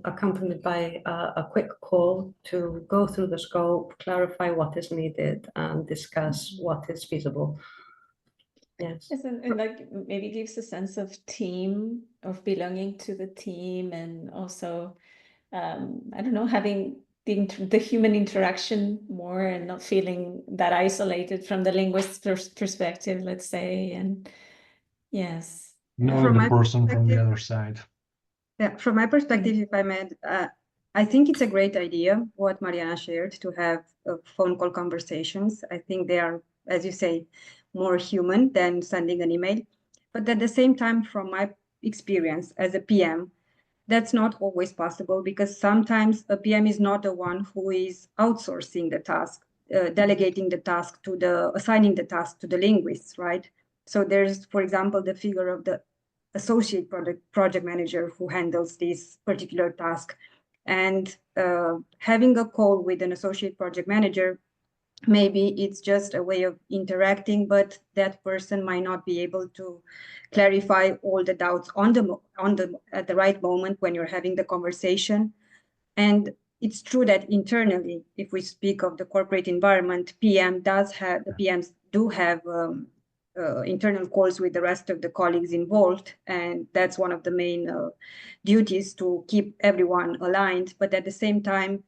accompanied by a quick call to go through the scope, clarify what is needed, and discuss what is feasible. Yes. And like maybe gives a sense of team, of belonging to the team, and also, I don't know, having the human interaction more, and not feeling that isolated from the linguist's perspective, let's say. And yes. Knowing the person from the other side. Yeah, from my perspective, if I may, I think it's a great idea what Mariana shared, to have phone call conversations. I think they are, as you say, more human than sending an email. But at the same time, from my experience as a PM, that's not always possible, because sometimes a PM is not the one who is outsourcing the task, delegating the task assigning the task to the linguists, right? So there's, for example, the figure of the associate project manager who handles this particular task. And having a call with an associate project manager, maybe it's just a way of interacting, but that person might not be able to clarify all the doubts at the right moment when you're having the conversation. And it's true that internally, if we speak of the corporate environment, PMs do have internal calls with the rest of the colleagues involved, and that's one of the main duties, to keep everyone aligned. But at the same time,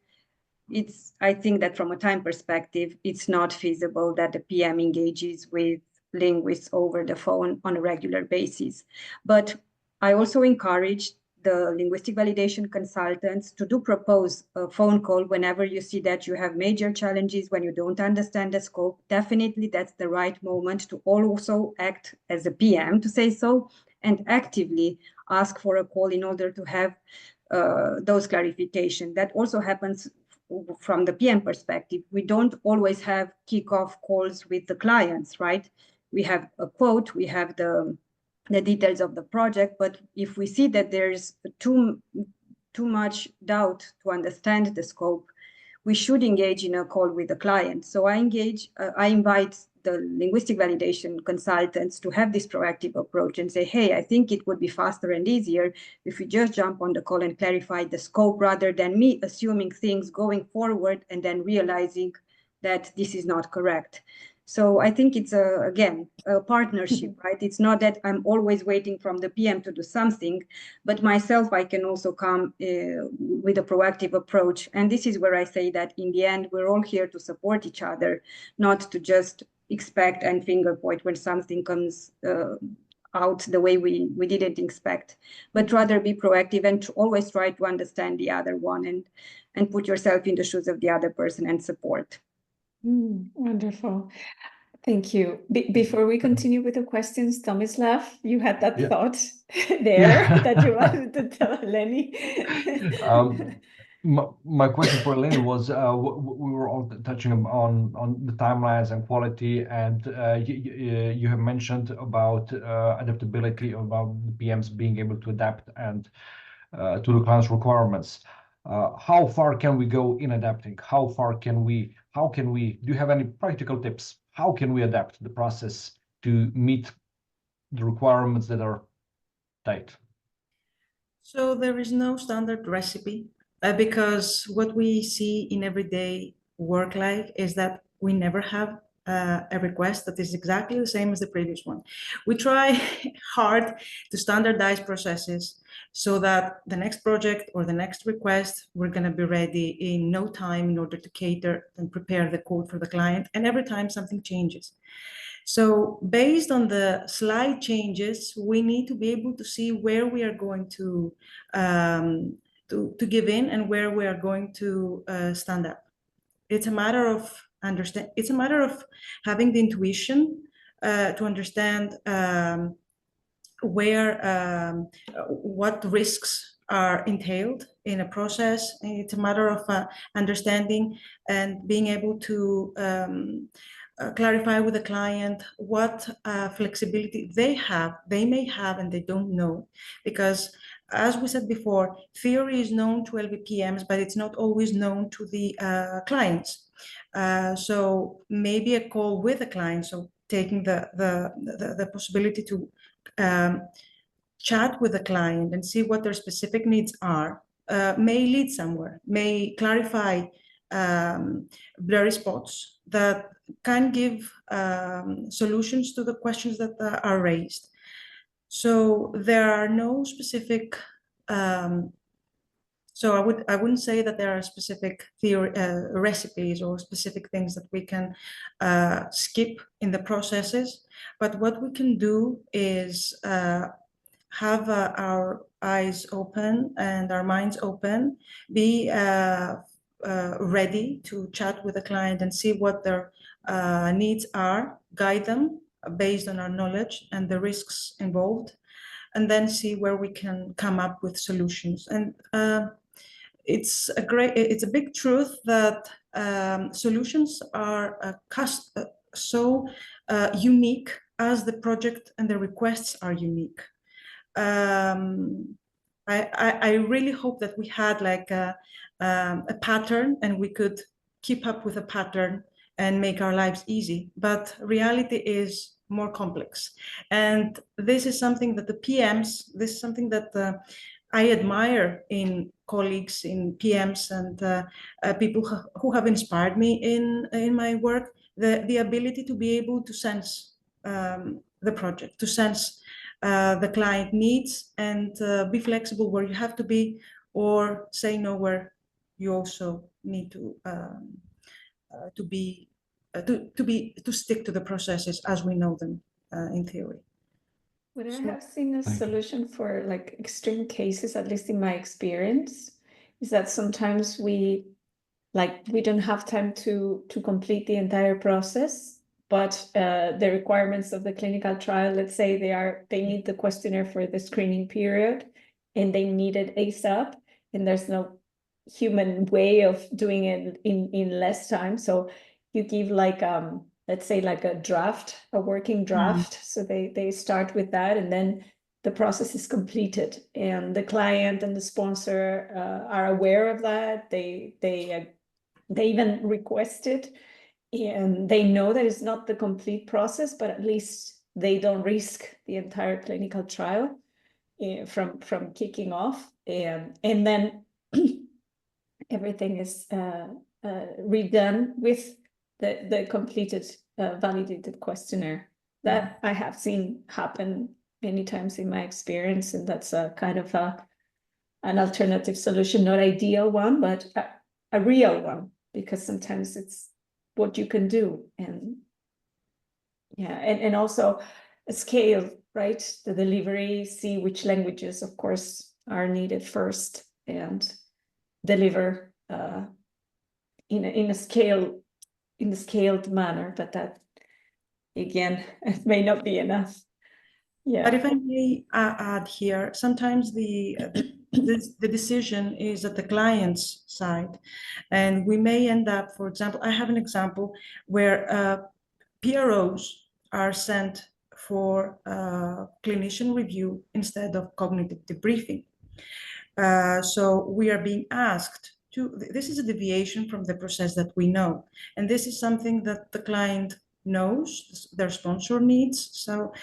I think that from a time perspective, it's not feasible that the PM engages with linguists over the phone on a regular basis. But I also encourage the linguistic validation consultants to propose a phone call whenever you see that you have major challenges, when you don't understand the scope. Definitely that's the right moment to also act as a PM, to say so, and actively ask for a call in order to have those clarification. That also happens from the PM perspective. We don't always have kickoff calls with the clients, right? We have a quote, we have the details of the project, but if we see that there's too much doubt to understand the scope, we should engage in a call with the client. So I invite the linguistic validation consultants to have this proactive approach and say, hey, I think it would be faster and easier if we just jump on the call and clarify the scope, rather than me assuming things going forward and then realizing that this is not correct. So I think it's, again, a partnership, right? It's not that I'm always waiting from the PM to do something, but myself, I can also come with a proactive approach. And this is where I say that in the end, we're all here to support each other, not to just expect and finger point when something comes out the way we didn't expect, but rather be proactive and to always try to understand the other one and put yourself in the shoes of the other person and support. Wonderful. Thank you. Before we continue with the questions, Tomislav, you had that thought there that you wanted to tell Eleni. My question for Eleni was, we were all touching on the timelines and quality, and you have mentioned about adaptability, about the PMs being able to adapt and to the client's requirements. How far can we go in adapting? How can we, do you have any practical tips? How can we adapt the process to meet the requirements that are tight? So there is no standard recipe, because what we see in everyday work life is that we never have a request that is exactly the same as the previous one. We try hard to standardize processes so that the next project or the next request, we're going to be ready in no time in order to cater and prepare the code for the client. And every time something changes. So based on the slight changes, we need to be able to see where we are going to give in and where we are going to stand up. It's a matter of it's a matter of having the intuition to understand what risks are entailed in a process. It's a matter of understanding and being able to clarify with the client what flexibility they may have and they don't know. Because as we said before, theory is known to LVPMs, but it's not always known to the clients. So maybe a call with the client, so taking the possibility to chat with the client and see what their specific needs are, may lead somewhere, may clarify blurry spots that can give solutions to the questions that are raised. So there are no specific, so I wouldn't say that there are specific theory, recipes or specific things that we can skip in the processes. But what we can do is have our eyes open and our minds open, be ready to chat with the client and see what their needs are, guide them based on our knowledge and the risks involved, and then see where we can come up with solutions. And it's a big truth that solutions are so unique as the project and the requests are unique. I really hope that we had like a pattern and we could keep up with a pattern and make our lives easy, but reality is more complex. And this is something that the PMs, this is something that I admire in colleagues, in PMs and people who have inspired me in my work, the ability to be able to sense the project, to sense the client needs and be flexible where you have to be, or say no where you also need to stick to the processes as we know them in theory. What I have seen as a solution for like extreme cases, at least in my experience, is that sometimes we don't have time to complete the entire process, but the requirements of the clinical trial, let's say they need the questionnaire for the screening period and they need it ASAP, and there's no human way of doing it in less time. So you give like let's say like a working draft. So they start with that, and then the process is completed, and the client and the sponsor are aware of that. They even request it, and they know that it's not the complete process, but at least they don't risk the entire clinical trial from kicking off, and then everything is redone with the completed validated questionnaire. That I have seen happen many times in my experience, and that's a kind of an alternative solution, not ideal one, but a real one, because sometimes it's what you can do. And yeah, and also a scale, right? The delivery, see which languages, of course, are needed first, and deliver in a scaled manner. But that, again, it may not be enough. Yeah. But if I may add here, sometimes the decision is at the client's side, and we may end up, for example, I have an example where PROs are sent for clinician review instead of cognitive debriefing. So we are being asked to, this is a deviation from the process that we know, and this is something that the client knows, their sponsor needs. So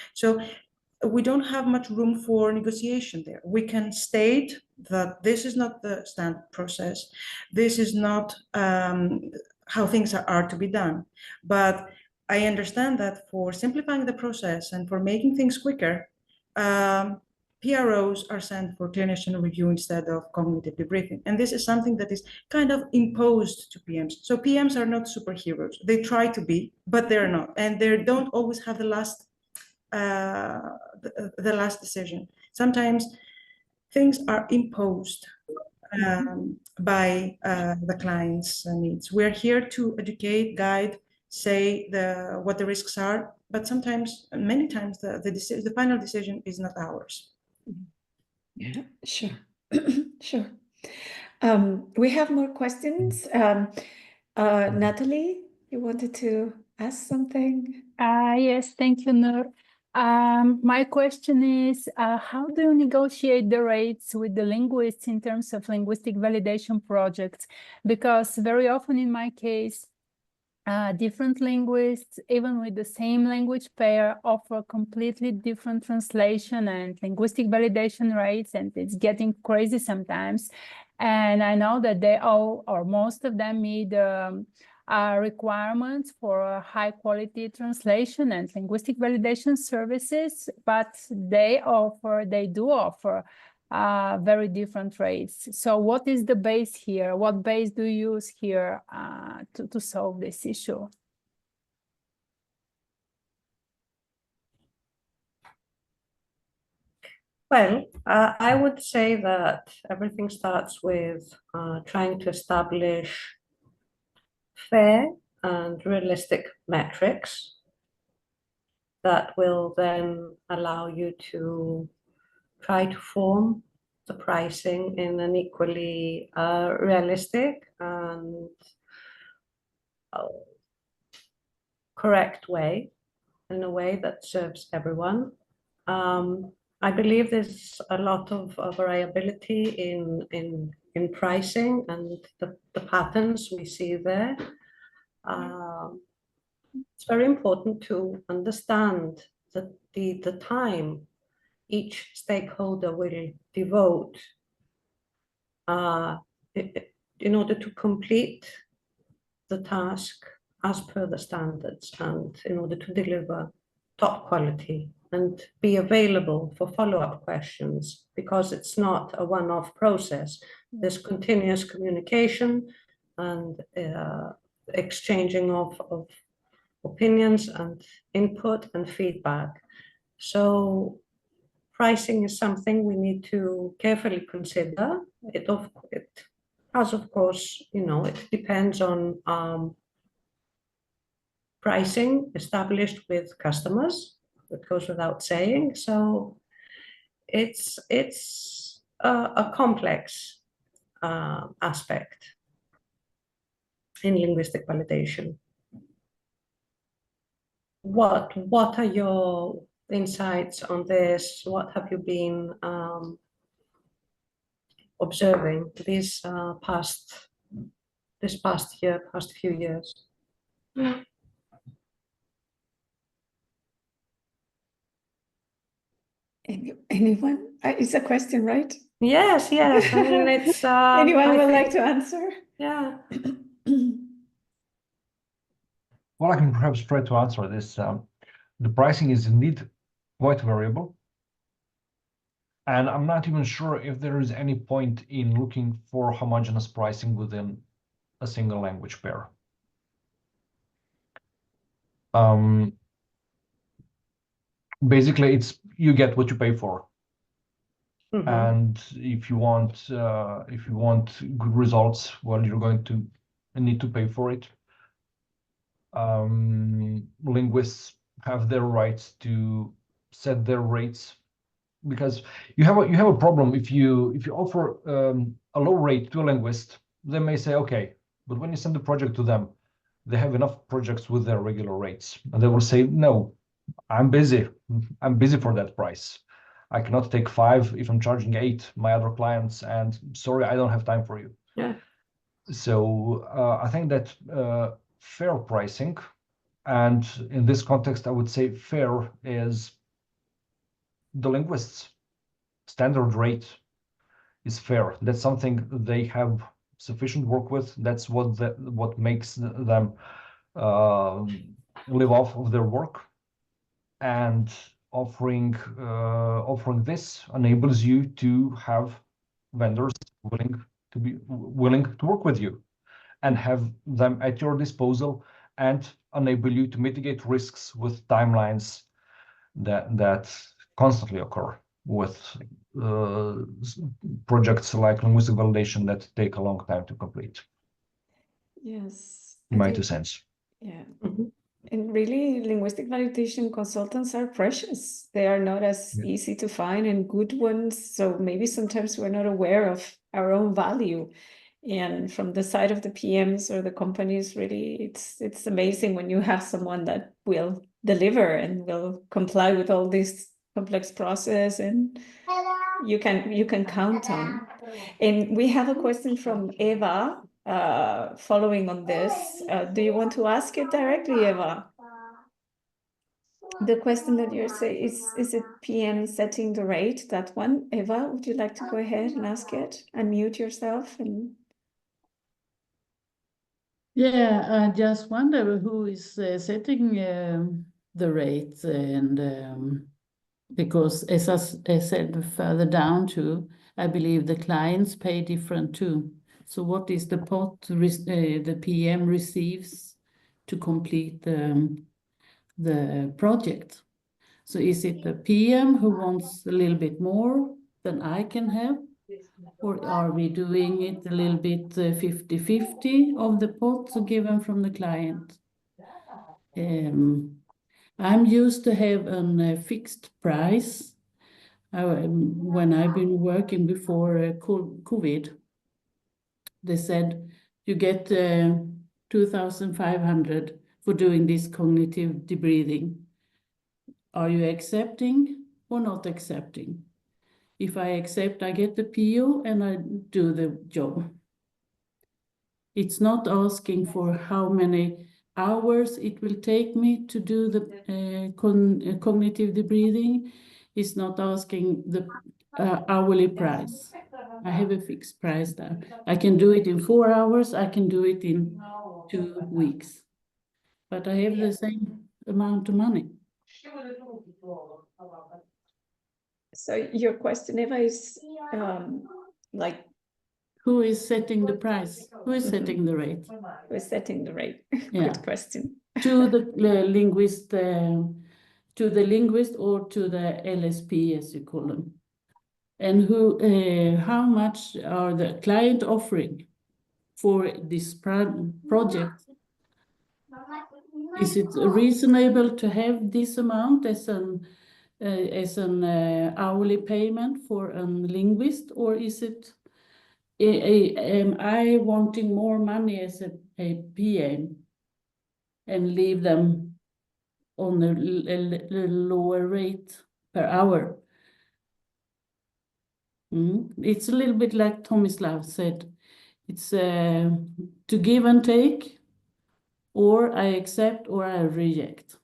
we don't have much room for negotiation there. We can state that this is not the standard process. This is not how things are to be done. But I understand that for simplifying the process and for making things quicker, PROs are sent for clinician review instead of cognitive debriefing. And this is something that is kind of imposed to PMs. So PMs are not superheroes. They try to be, but they're not. And they don't always have the last decision. Sometimes things are imposed by the client's needs. We're here to educate, guide, say what the risks are, but sometimes, many times, the final decision is not ours. Yeah, sure. Sure. We have more questions. Natalie, you wanted to ask something? Yes, thank you, Nur. My question is, how do you negotiate the rates with the linguists in terms of linguistic validation projects? Because very often in my case, different linguists, even with the same language pair, offer completely different translation and linguistic validation rates, and it's getting crazy sometimes. And I know that they all, or most of them, meet requirements for high quality translation and linguistic validation services, but they do offer very different rates. So what is the base here? What base do you use here to solve this issue? Well, I would say that everything starts with trying to establish fair and realistic metrics that will then allow you to try to form the pricing in an equally realistic and correct way, in a way that serves everyone. I believe there's a lot of variability in pricing and the patterns we see there. It's very important to understand that the time each stakeholder will devote in order to complete the task as per the standards and in order to deliver top quality and be available for follow-up questions, because it's not a one-off process. There's continuous communication and exchanging of opinions and input and feedback. So pricing is something we need to carefully consider. It has, of course, it depends on pricing established with customers. That goes without saying. So it's a complex aspect in linguistic validation. What are your insights on this? What have you been observing this past few years? Anyone? It's a question, right? Yes. I mean, it's anyone would like to answer? Yeah. Well, I can perhaps try to answer this. The pricing is indeed quite variable. And I'm not even sure if there is any point in looking for homogeneous pricing within a single language pair. Basically, it's you get what you pay for. Mm-hmm. And if you want good results, well, you're going to need to pay for it. Linguists have their rights to set their rates, because you have a problem if you offer a low rate to a linguist. They may say, okay, but when you send the project to them, they have enough projects with their regular rates, and they will say, no, I'm busy for that price. I cannot take 5 if I'm charging 8 my other clients, and sorry, I don't have time for you. Yeah. So I think that fair pricing, and in this context, I would say fair is the linguist's standard rate is fair. That's something they have sufficient work with. That's what makes them live off of their work. And offering this enables you to have vendors willing to work with you, and have them at your disposal, and enable you to mitigate risks with timelines that constantly occur with projects like linguistic validation that take a long time to complete. Yes. My 2 cents. Yeah. Mm-hmm. And really, linguistic validation consultants are precious. They are not as easy to find, and good ones. So maybe sometimes we're not aware of our own value. And from the side of the PMs or the companies, really, it's amazing when you have someone that will deliver and will comply with all this complex process, and you can count on. And we have a question from Eva. Following on this, do you want to ask it directly, Eva? The question that you're saying is it PM setting the rate? That one, Eva, would you like to go ahead and ask it? Unmute yourself and. Yeah, I just wonder who is setting the rates, and because as I said further down too, I believe the clients pay different too. So what is the pot the PM receives to complete the project? So is it the PM who wants a little bit more than I can have? Or are we doing it a little bit 50-50 of the pot given from the client? I'm used to have a fixed price. When I've been working before COVID, they said you get 2,500 for doing this cognitive debriefing. Are you accepting or not accepting? If I accept, I get the PO and I do the job. It's not asking for how many hours it will take me to do the cognitive debriefing. It's not asking the hourly price. I have a fixed price there. I can do it in 4 hours. I can do it in 2 weeks. But I have the same amount of money. So your question, Eva, is like, who is setting the price? Who is setting the rate? Who is setting the rate? Yeah. Good question. To the linguist to the linguist or to the LSP, as you call them? And how much are the client offering for this project? Is it reasonable to have this amount as an hourly payment for a linguist, or is it? Am I wanting more money as a PM and leave them on a lower rate per hour? It's a little bit like Tomislav said. It's to give and take, or I accept or I reject.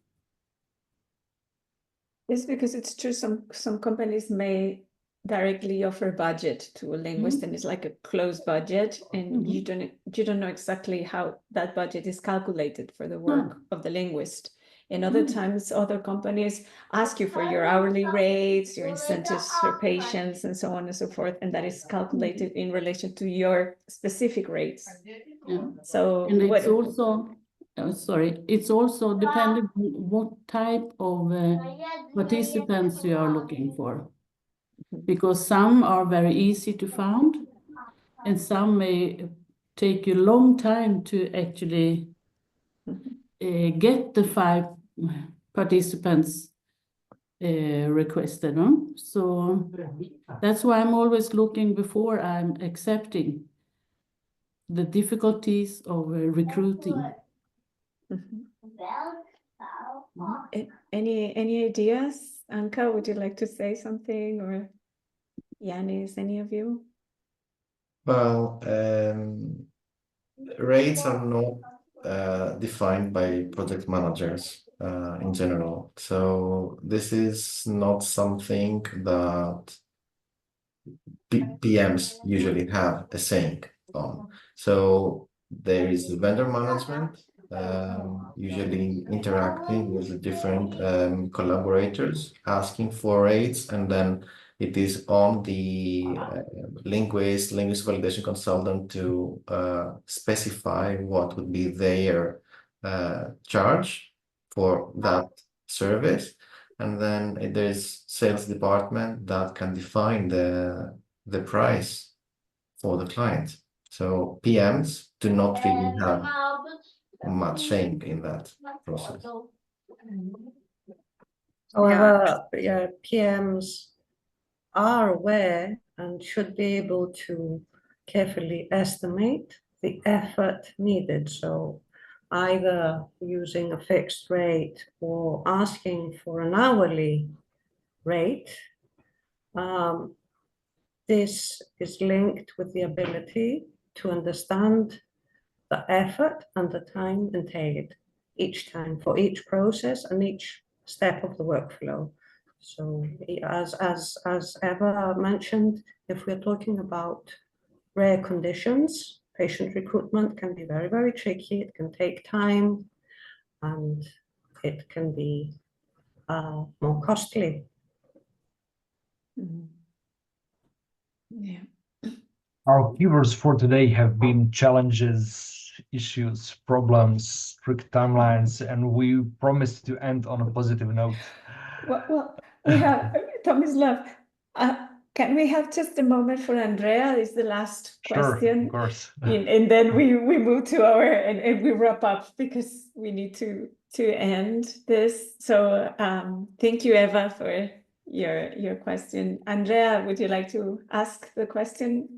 It's because it's true. Some companies may directly offer budget to a linguist, and it's like a closed budget, and you don't know exactly how that budget is calculated for the work of the linguist. And other times, other companies ask you for your hourly rates, your incentives for patients, and so on and so forth, and that is calculated in relation to your specific rates. So, and it's also, it's also depending on what type of participants you are looking for, because some are very easy to find, and some may take you a long time to actually get the 5 participants requested. So that's why I'm always looking before I'm accepting the difficulties of recruiting. Any ideas? Anca, would you like to say something, or Ioannis, any of you? Well, rates are not defined by project managers in general. So this is not something that PMs usually have a saying on. So there is vendor management, usually interacting with the different collaborators, asking for rates, and then it is on the linguist validation consultant to specify what would be their charge for that service. And then there's sales department that can define the price for the client. So PMs do not really have much shame in that process. However, PMs are aware and should be able to carefully estimate the effort needed. So either using a fixed rate or asking for an hourly rate, this is linked with the ability to understand the effort and the time entailed each time for each process and each step of the workflow. So as Eva mentioned, if we're talking about rare conditions, patient recruitment can be very, very tricky. It can take time and it can be more costly. Yeah. Our keywords for today have been challenges, issues, problems, strict timelines, and we promised to end on a positive note. Well, we have Tomislav. Can we have just a moment for Andrea? Is the last question. Sure, of course. And then we move to and we wrap up because we need to end this. So thank you, Eva, for your question. Andrea, would you like to ask the question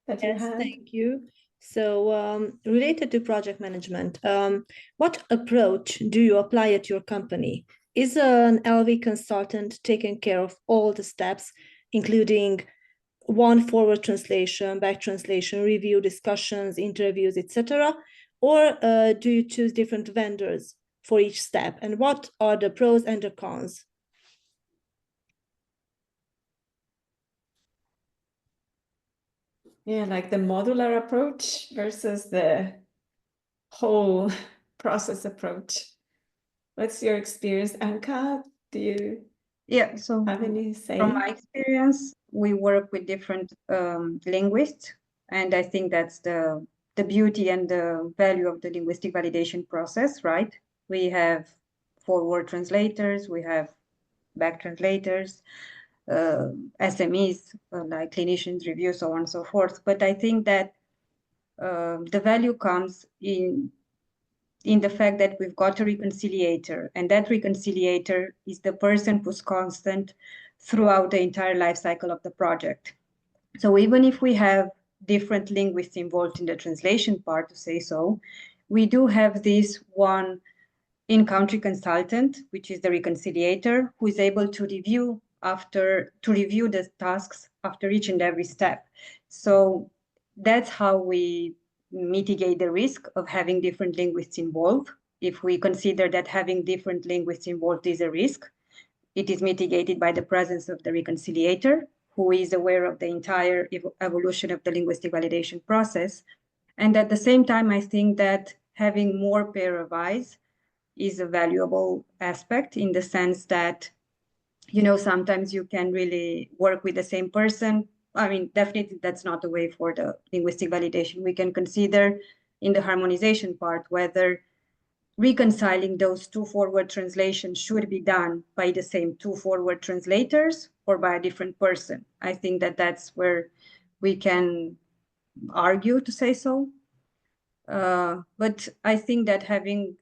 that you had? Thank you. So related to project management, what approach do you apply at your company? Is an LV consultant taking care of all the steps, including one forward translation, back translation, review, discussions, interviews, etc.? Or do you choose different vendors for each step? And what are the pros and the cons? Yeah, like the modular approach versus the whole process approach. What's your experience, Anca? Do you have any say? From my experience, we work with different linguists, and I think that's the beauty and the value of the linguistic validation process, right? We have forward translators, we have back translators, SMEs, like clinicians review, so on and so forth. But I think that the value comes in the fact that we've got a reconciliator, and that reconciliator is the person who's constant throughout the entire life cycle of the project. So even if we have different linguists involved in the translation part, to say so, we do have this one in-country consultant, which is the reconciliator, who is able to review the tasks after each and every step. So that's how we mitigate the risk of having different linguists involved. If we consider that having different linguists involved is a risk, it is mitigated by the presence of the reconciliator, who is aware of the entire evolution of the linguistic validation process. And at the same time, I think that having more pair of eyes is a valuable aspect, in the sense that, sometimes you can really work with the same person. I mean, definitely that's not the way for the linguistic validation. We can consider in the harmonization part whether reconciling those two forward translations should be done by the same two forward translators or by a different person. I think that that's where we can argue, to say so. But I think that having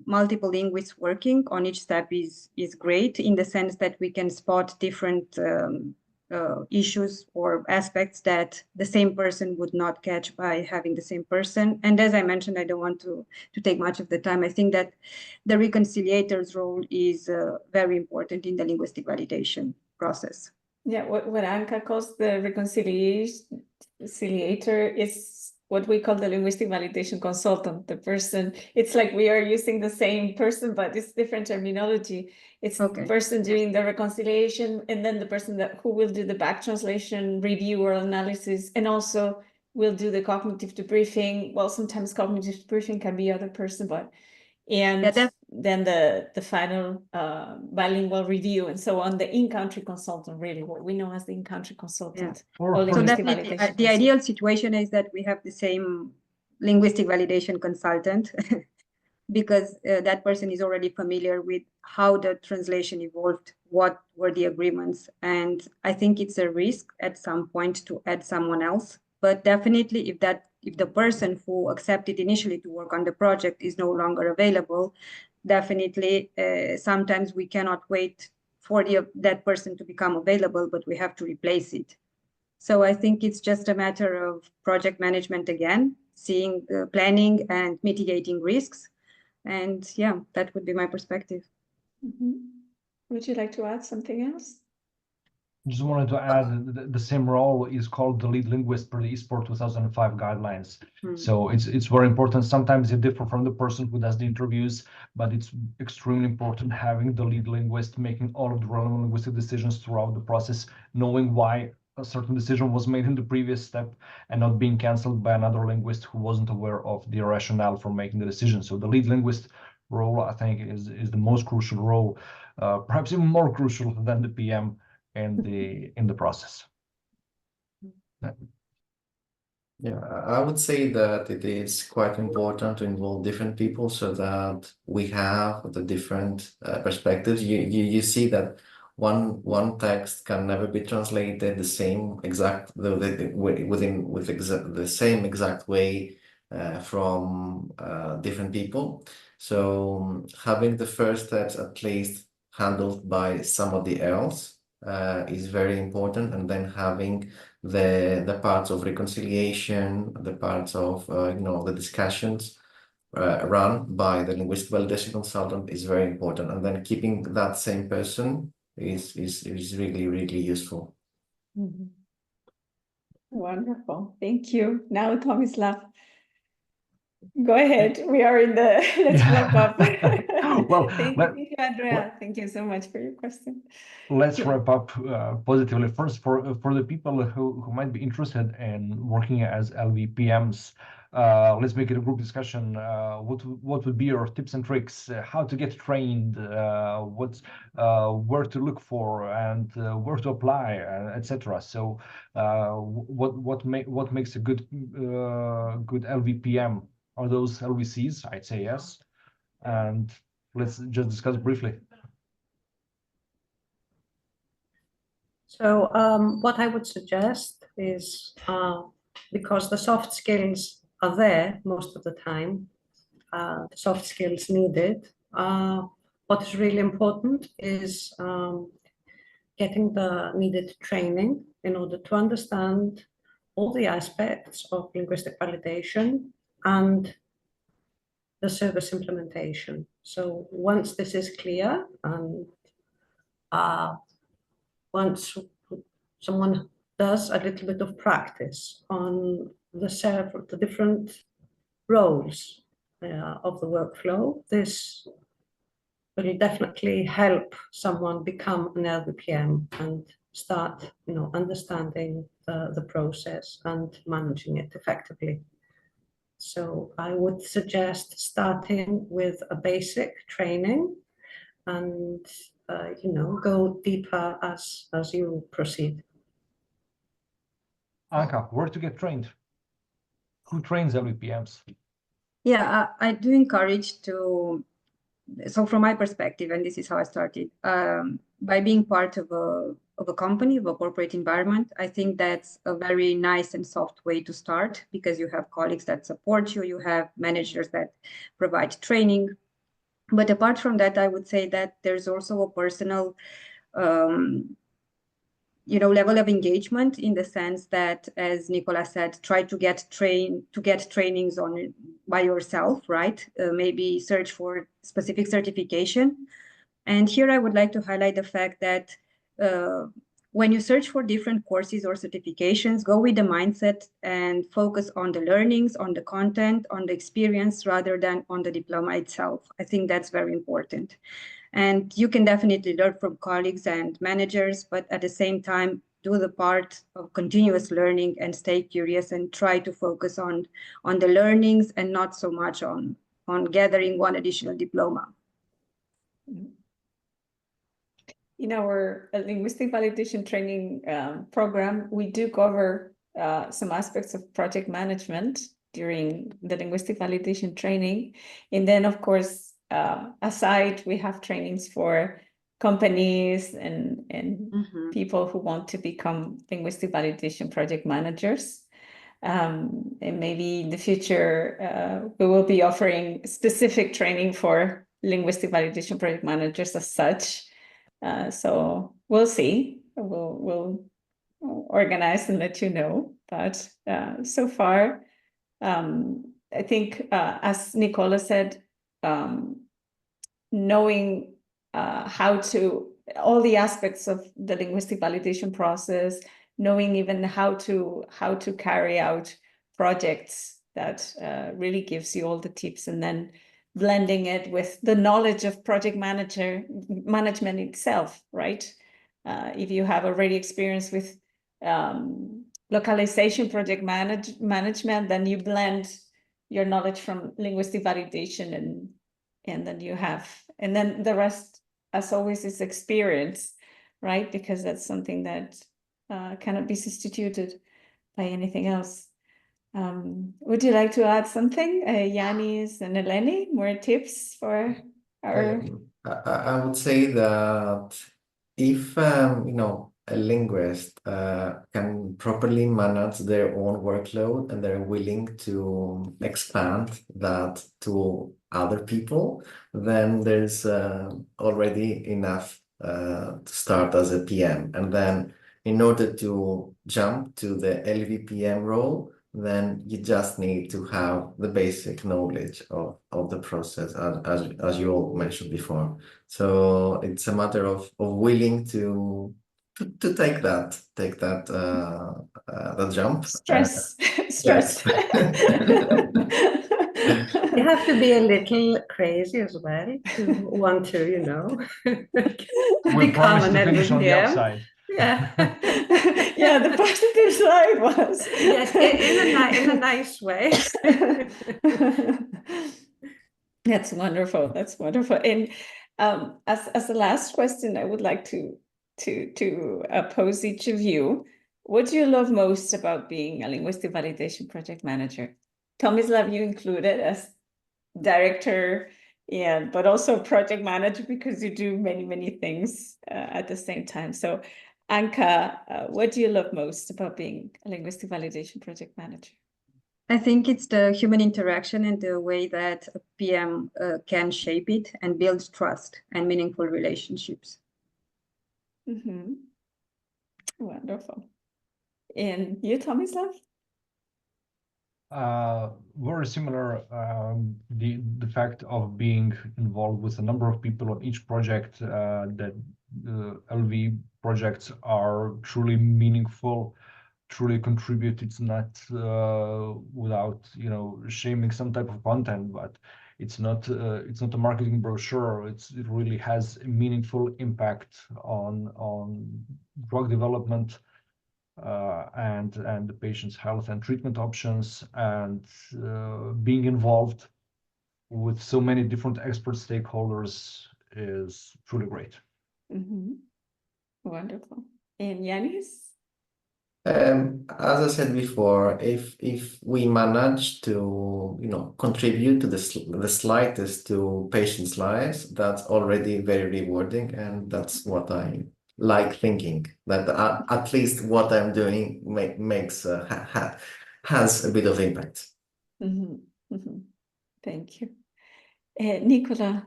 multiple linguists working on each step is great, in the sense that we can spot different issues or aspects that the same person would not catch by having the same person. And as I mentioned, I don't want to take much of the time. I think that the reconciliator's role is very important in the linguistic validation process. Yeah, what Anca calls the reconciliator is what we call the linguistic validation consultant. The person, it's like we are using the same person, but it's different terminology. It's the person doing the reconciliation, and then the person who will do the back translation, review or analysis, and also will do the cognitive debriefing. Well, sometimes cognitive debriefing can be other person, but then the final bilingual review and so on. The in-country consultant, really what we know as the in-country consultant. So definitely, the ideal situation is that we have the same linguistic validation consultant, because that person is already familiar with how the translation evolved, what were the agreements. And I think it's a risk at some point to add someone else. But definitely, if the person who accepted initially to work on the project is no longer available, definitely sometimes we cannot wait for that person to become available, but we have to replace it. So I think it's just a matter of project management again, seeing the planning and mitigating risks. And yeah, that would be my perspective. Would you like to add something else? Just wanted to add the same role is called the lead linguist per the eSport 2005 guidelines. So it's very important. Sometimes it differs from the person who does the interviews, but it's extremely important having the lead linguist making all of the relevant linguistic decisions throughout the process, knowing why a certain decision was made in the previous step and not being cancelled by another linguist who wasn't aware of the rationale for making the decision. So the lead linguist role, I think, is the most crucial role, perhaps even more crucial than the PM in the process. Yeah, I would say that it is quite important to involve different people so that we have the different perspectives. You see that one text can never be translated the same exact the same exact way from different people. So having the first steps at least handled by somebody else is very important, and then having the parts of reconciliation, the parts of the discussions run by the linguistic validation consultant is very important, and then keeping that same person is really useful. Wonderful, thank you. Now Tomislav, go ahead. We are in the let's wrap up. Well, thank you, Andrea. Thank you so much for your question. Let's wrap up positively. First, for the people who might be interested in working as LVPMs, let's make it a group discussion. What would be your tips and tricks? How to get trained? Where to look for and where to apply, etc. So, what makes a good LVPM? Are those LVCs? I'd say yes. And let's just discuss briefly. So what I would suggest is, because the soft skills are there most of the time, the soft skills needed, what is really important is getting the needed training in order to understand all the aspects of linguistic validation and the service implementation. So once this is clear, and once someone does a little bit of practice on the different roles of the workflow, this will definitely help someone become an LVPM and start, understanding the process and managing it effectively. So I would suggest starting with a basic training and, go deeper as you proceed. Anca, where to get trained? Who trains LVPMs? Yeah, I do encourage to, so from my perspective, and this is how I started, by being part of a company, of a corporate environment, I think that's a very nice and soft way to start, because you have colleagues that support you, you have managers that provide training. But apart from that, I would say that there's also a personal level of engagement, in the sense that, as Nicola said, try to get trainings on by yourself, right? Maybe search for specific certification. And here I would like to highlight the fact that when you search for different courses or certifications, go with the mindset and focus on the learnings, on the content, on the experience, rather than on the diploma itself. I think that's very important. And you can definitely learn from colleagues and managers, but at the same time, do the part of continuous learning and stay curious and try to focus on the learnings and not so much on gathering one additional diploma. In our linguistic validation training program, we do cover some aspects of project management during the linguistic validation training. And then, of course, aside, we have trainings for companies and people who want to become linguistic validation project managers. And maybe in the future, we will be offering specific training for linguistic validation project managers as such. So we'll see. We'll organize and let you know. But so far, I think, as Nicola said, knowing all the aspects of the linguistic validation process, knowing even how to carry out projects, that really gives you all the tips, and then blending it with the knowledge of project management itself, right? If you have already experience with localization project management, then you blend your knowledge from linguistic validation, and then the rest, as always, is experience, right? Because that's something that cannot be substituted by anything else. Would you like to add something, Giannis and Eleni? More tips for our... I would say that if a linguist can properly manage their own workload and they're willing to expand that to other people, then there's already enough to start as a PM. And then in order to jump to the LVPM role, then you just need to have the basic knowledge of the process, as you all mentioned before. So it's a matter of willing to take that jump. Stress. You have to be a little crazy as well to want to, become an LVPM. Yeah. Yeah, the positive side was. Yes, in a nice way. That's wonderful. That's wonderful. And as the last question, I would like to pose each of you. What do you love most about being a linguistic validation project manager? Tomislav, you included as director Yeah, but also project manager because you do many things at the same time. So Anca, what do you love most about being a linguistic validation project manager? I think it's the human interaction and the way that a PM can shape it and build trust and meaningful relationships. Mm-hmm. Wonderful. And you, Tomislav? Very similar. The fact of being involved with a number of people on each project, that LV projects are truly meaningful, truly contribute. It's not without shaming some type of content, but it's not a marketing brochure. It really has a meaningful impact on drug development. And the patient's health and treatment options, and being involved with so many different expert stakeholders is truly great. Mm-hmm. Wonderful. And Giannis? As I said before, if we manage to contribute to the slightest to patients' lives, that's already very rewarding, and that's what I like thinking, that at least what I'm doing has a bit of impact. Mm-hmm. Mm-hmm. Thank you. Nicola?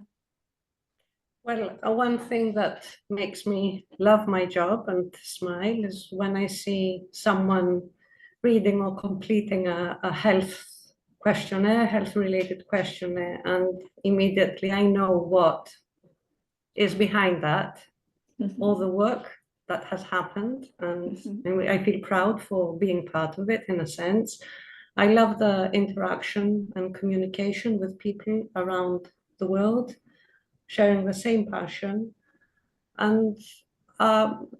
Well, one thing that makes me love my job and smile is when I see someone reading or completing a health questionnaire, health-related questionnaire, and immediately I know what is behind that, all the work that has happened, and I feel proud for being part of it in a sense. I love the interaction and communication with people around the world, sharing the same passion. And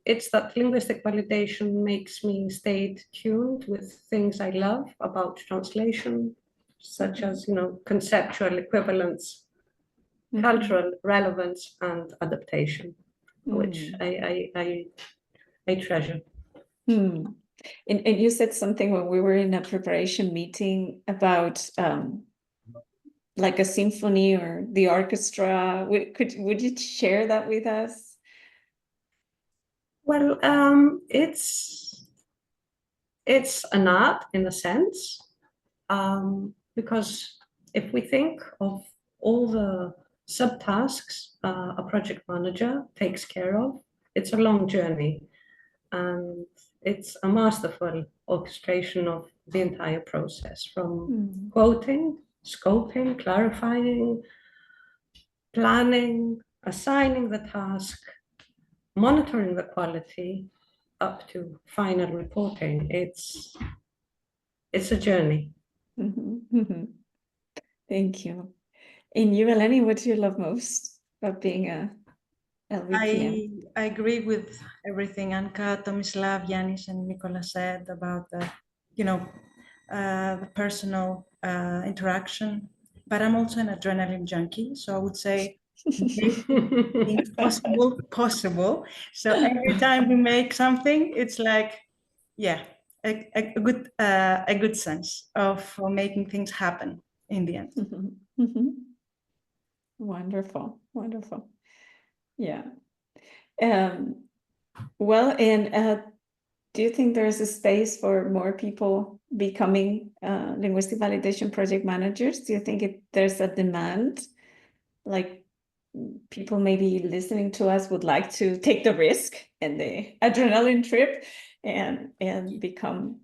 it's that linguistic validation makes me stay tuned with things I love about translation, such as, conceptual equivalence, cultural relevance, and adaptation, which I treasure. And you said something when we were in a preparation meeting about like a symphony or the orchestra. Would you share that with us? Well, it's an art in a sense, because if we think of all the subtasks a project manager takes care of, it's a long journey, and it's a masterful orchestration of the entire process, from quoting, scoping, clarifying, planning, assigning the task, monitoring the quality, up to final reporting. It's a journey. Thank you. And you, Eleni, what do you love most about being a LVPM? I agree with everything Anca, Tomislav, Giannis, and Nicola said about the personal interaction. But I'm also an adrenaline junkie, so I would say it's possible. So every time we make something, it's like, yeah, a good sense of making things happen in the end. Wonderful. Yeah. Well, and do you think there's a space for more people becoming linguistic validation project managers? Do you think there's a demand? Like people maybe listening to us would like to take the risk and the adrenaline trip and become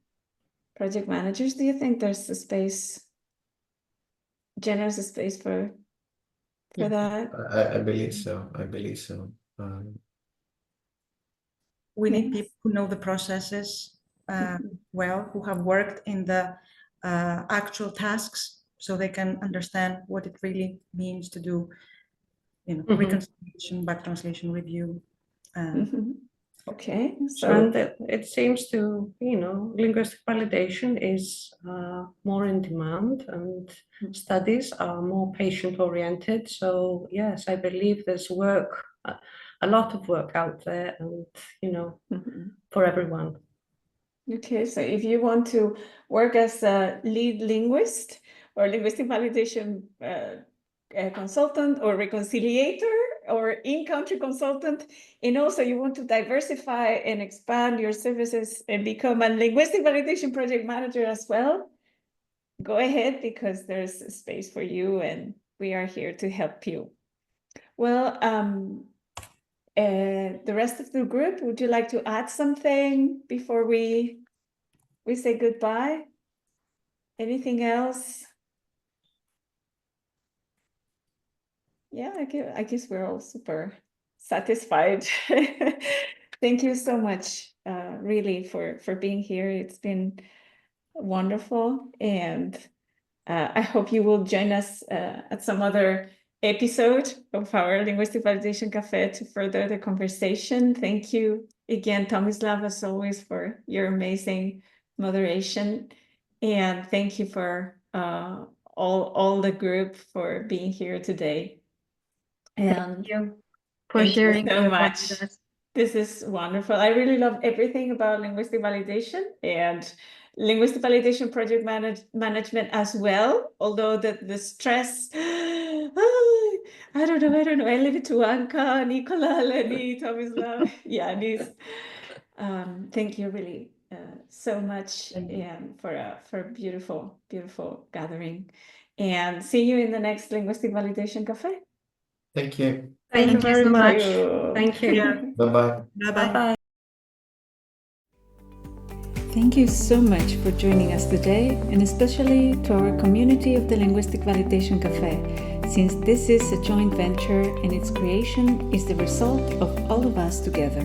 project managers? Do you think there's a space, generous space for that? I believe so. We need people who know the processes well, who have worked in the actual tasks, so they can understand what it really means to do, reconciliation, back translation, review. Okay. So, and it seems to, linguistic validation is more in demand, and studies are more patient-oriented. So yes, I believe there's work, a lot of work out there, and for everyone. Okay, so if you want to work as a lead linguist or linguistic validation consultant or reconciliator or in-country consultant, and also you want to diversify and expand your services and become a linguistic validation project manager as well, go ahead, because there's a space for you and we are here to help you. Well, the rest of the group, would you like to add something before we say goodbye? Anything else? Yeah, I guess we're all super satisfied. Thank you so much, really, for being here. It's been wonderful, and I hope you will join us at some other episode of our Linguistic Validation Café to further the conversation. Thank you again, Tomislav, as always, for your amazing moderation, and thank you for all the group for being here today. And thank you for sharing so much. With us. This is wonderful. I really love everything about linguistic validation and linguistic validation project management as well. Although the stress, I don't know. I leave it to Anca, Nicola, Eleni, Tomislav, Giannis. Thank you really so much for a beautiful gathering. And see you in the next Linguistic Validation Café. Thank you. Thank you very much. Thank you. Bye-bye. Bye-bye. Thank you so much for joining us today, and especially to our community of the Linguistic Validation Café, since this is a joint venture and its creation is the result of all of us together.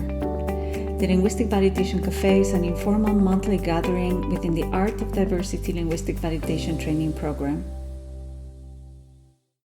The Linguistic Validation Café is an informal monthly gathering within the Art of Diversity Linguistic Validation Training Program.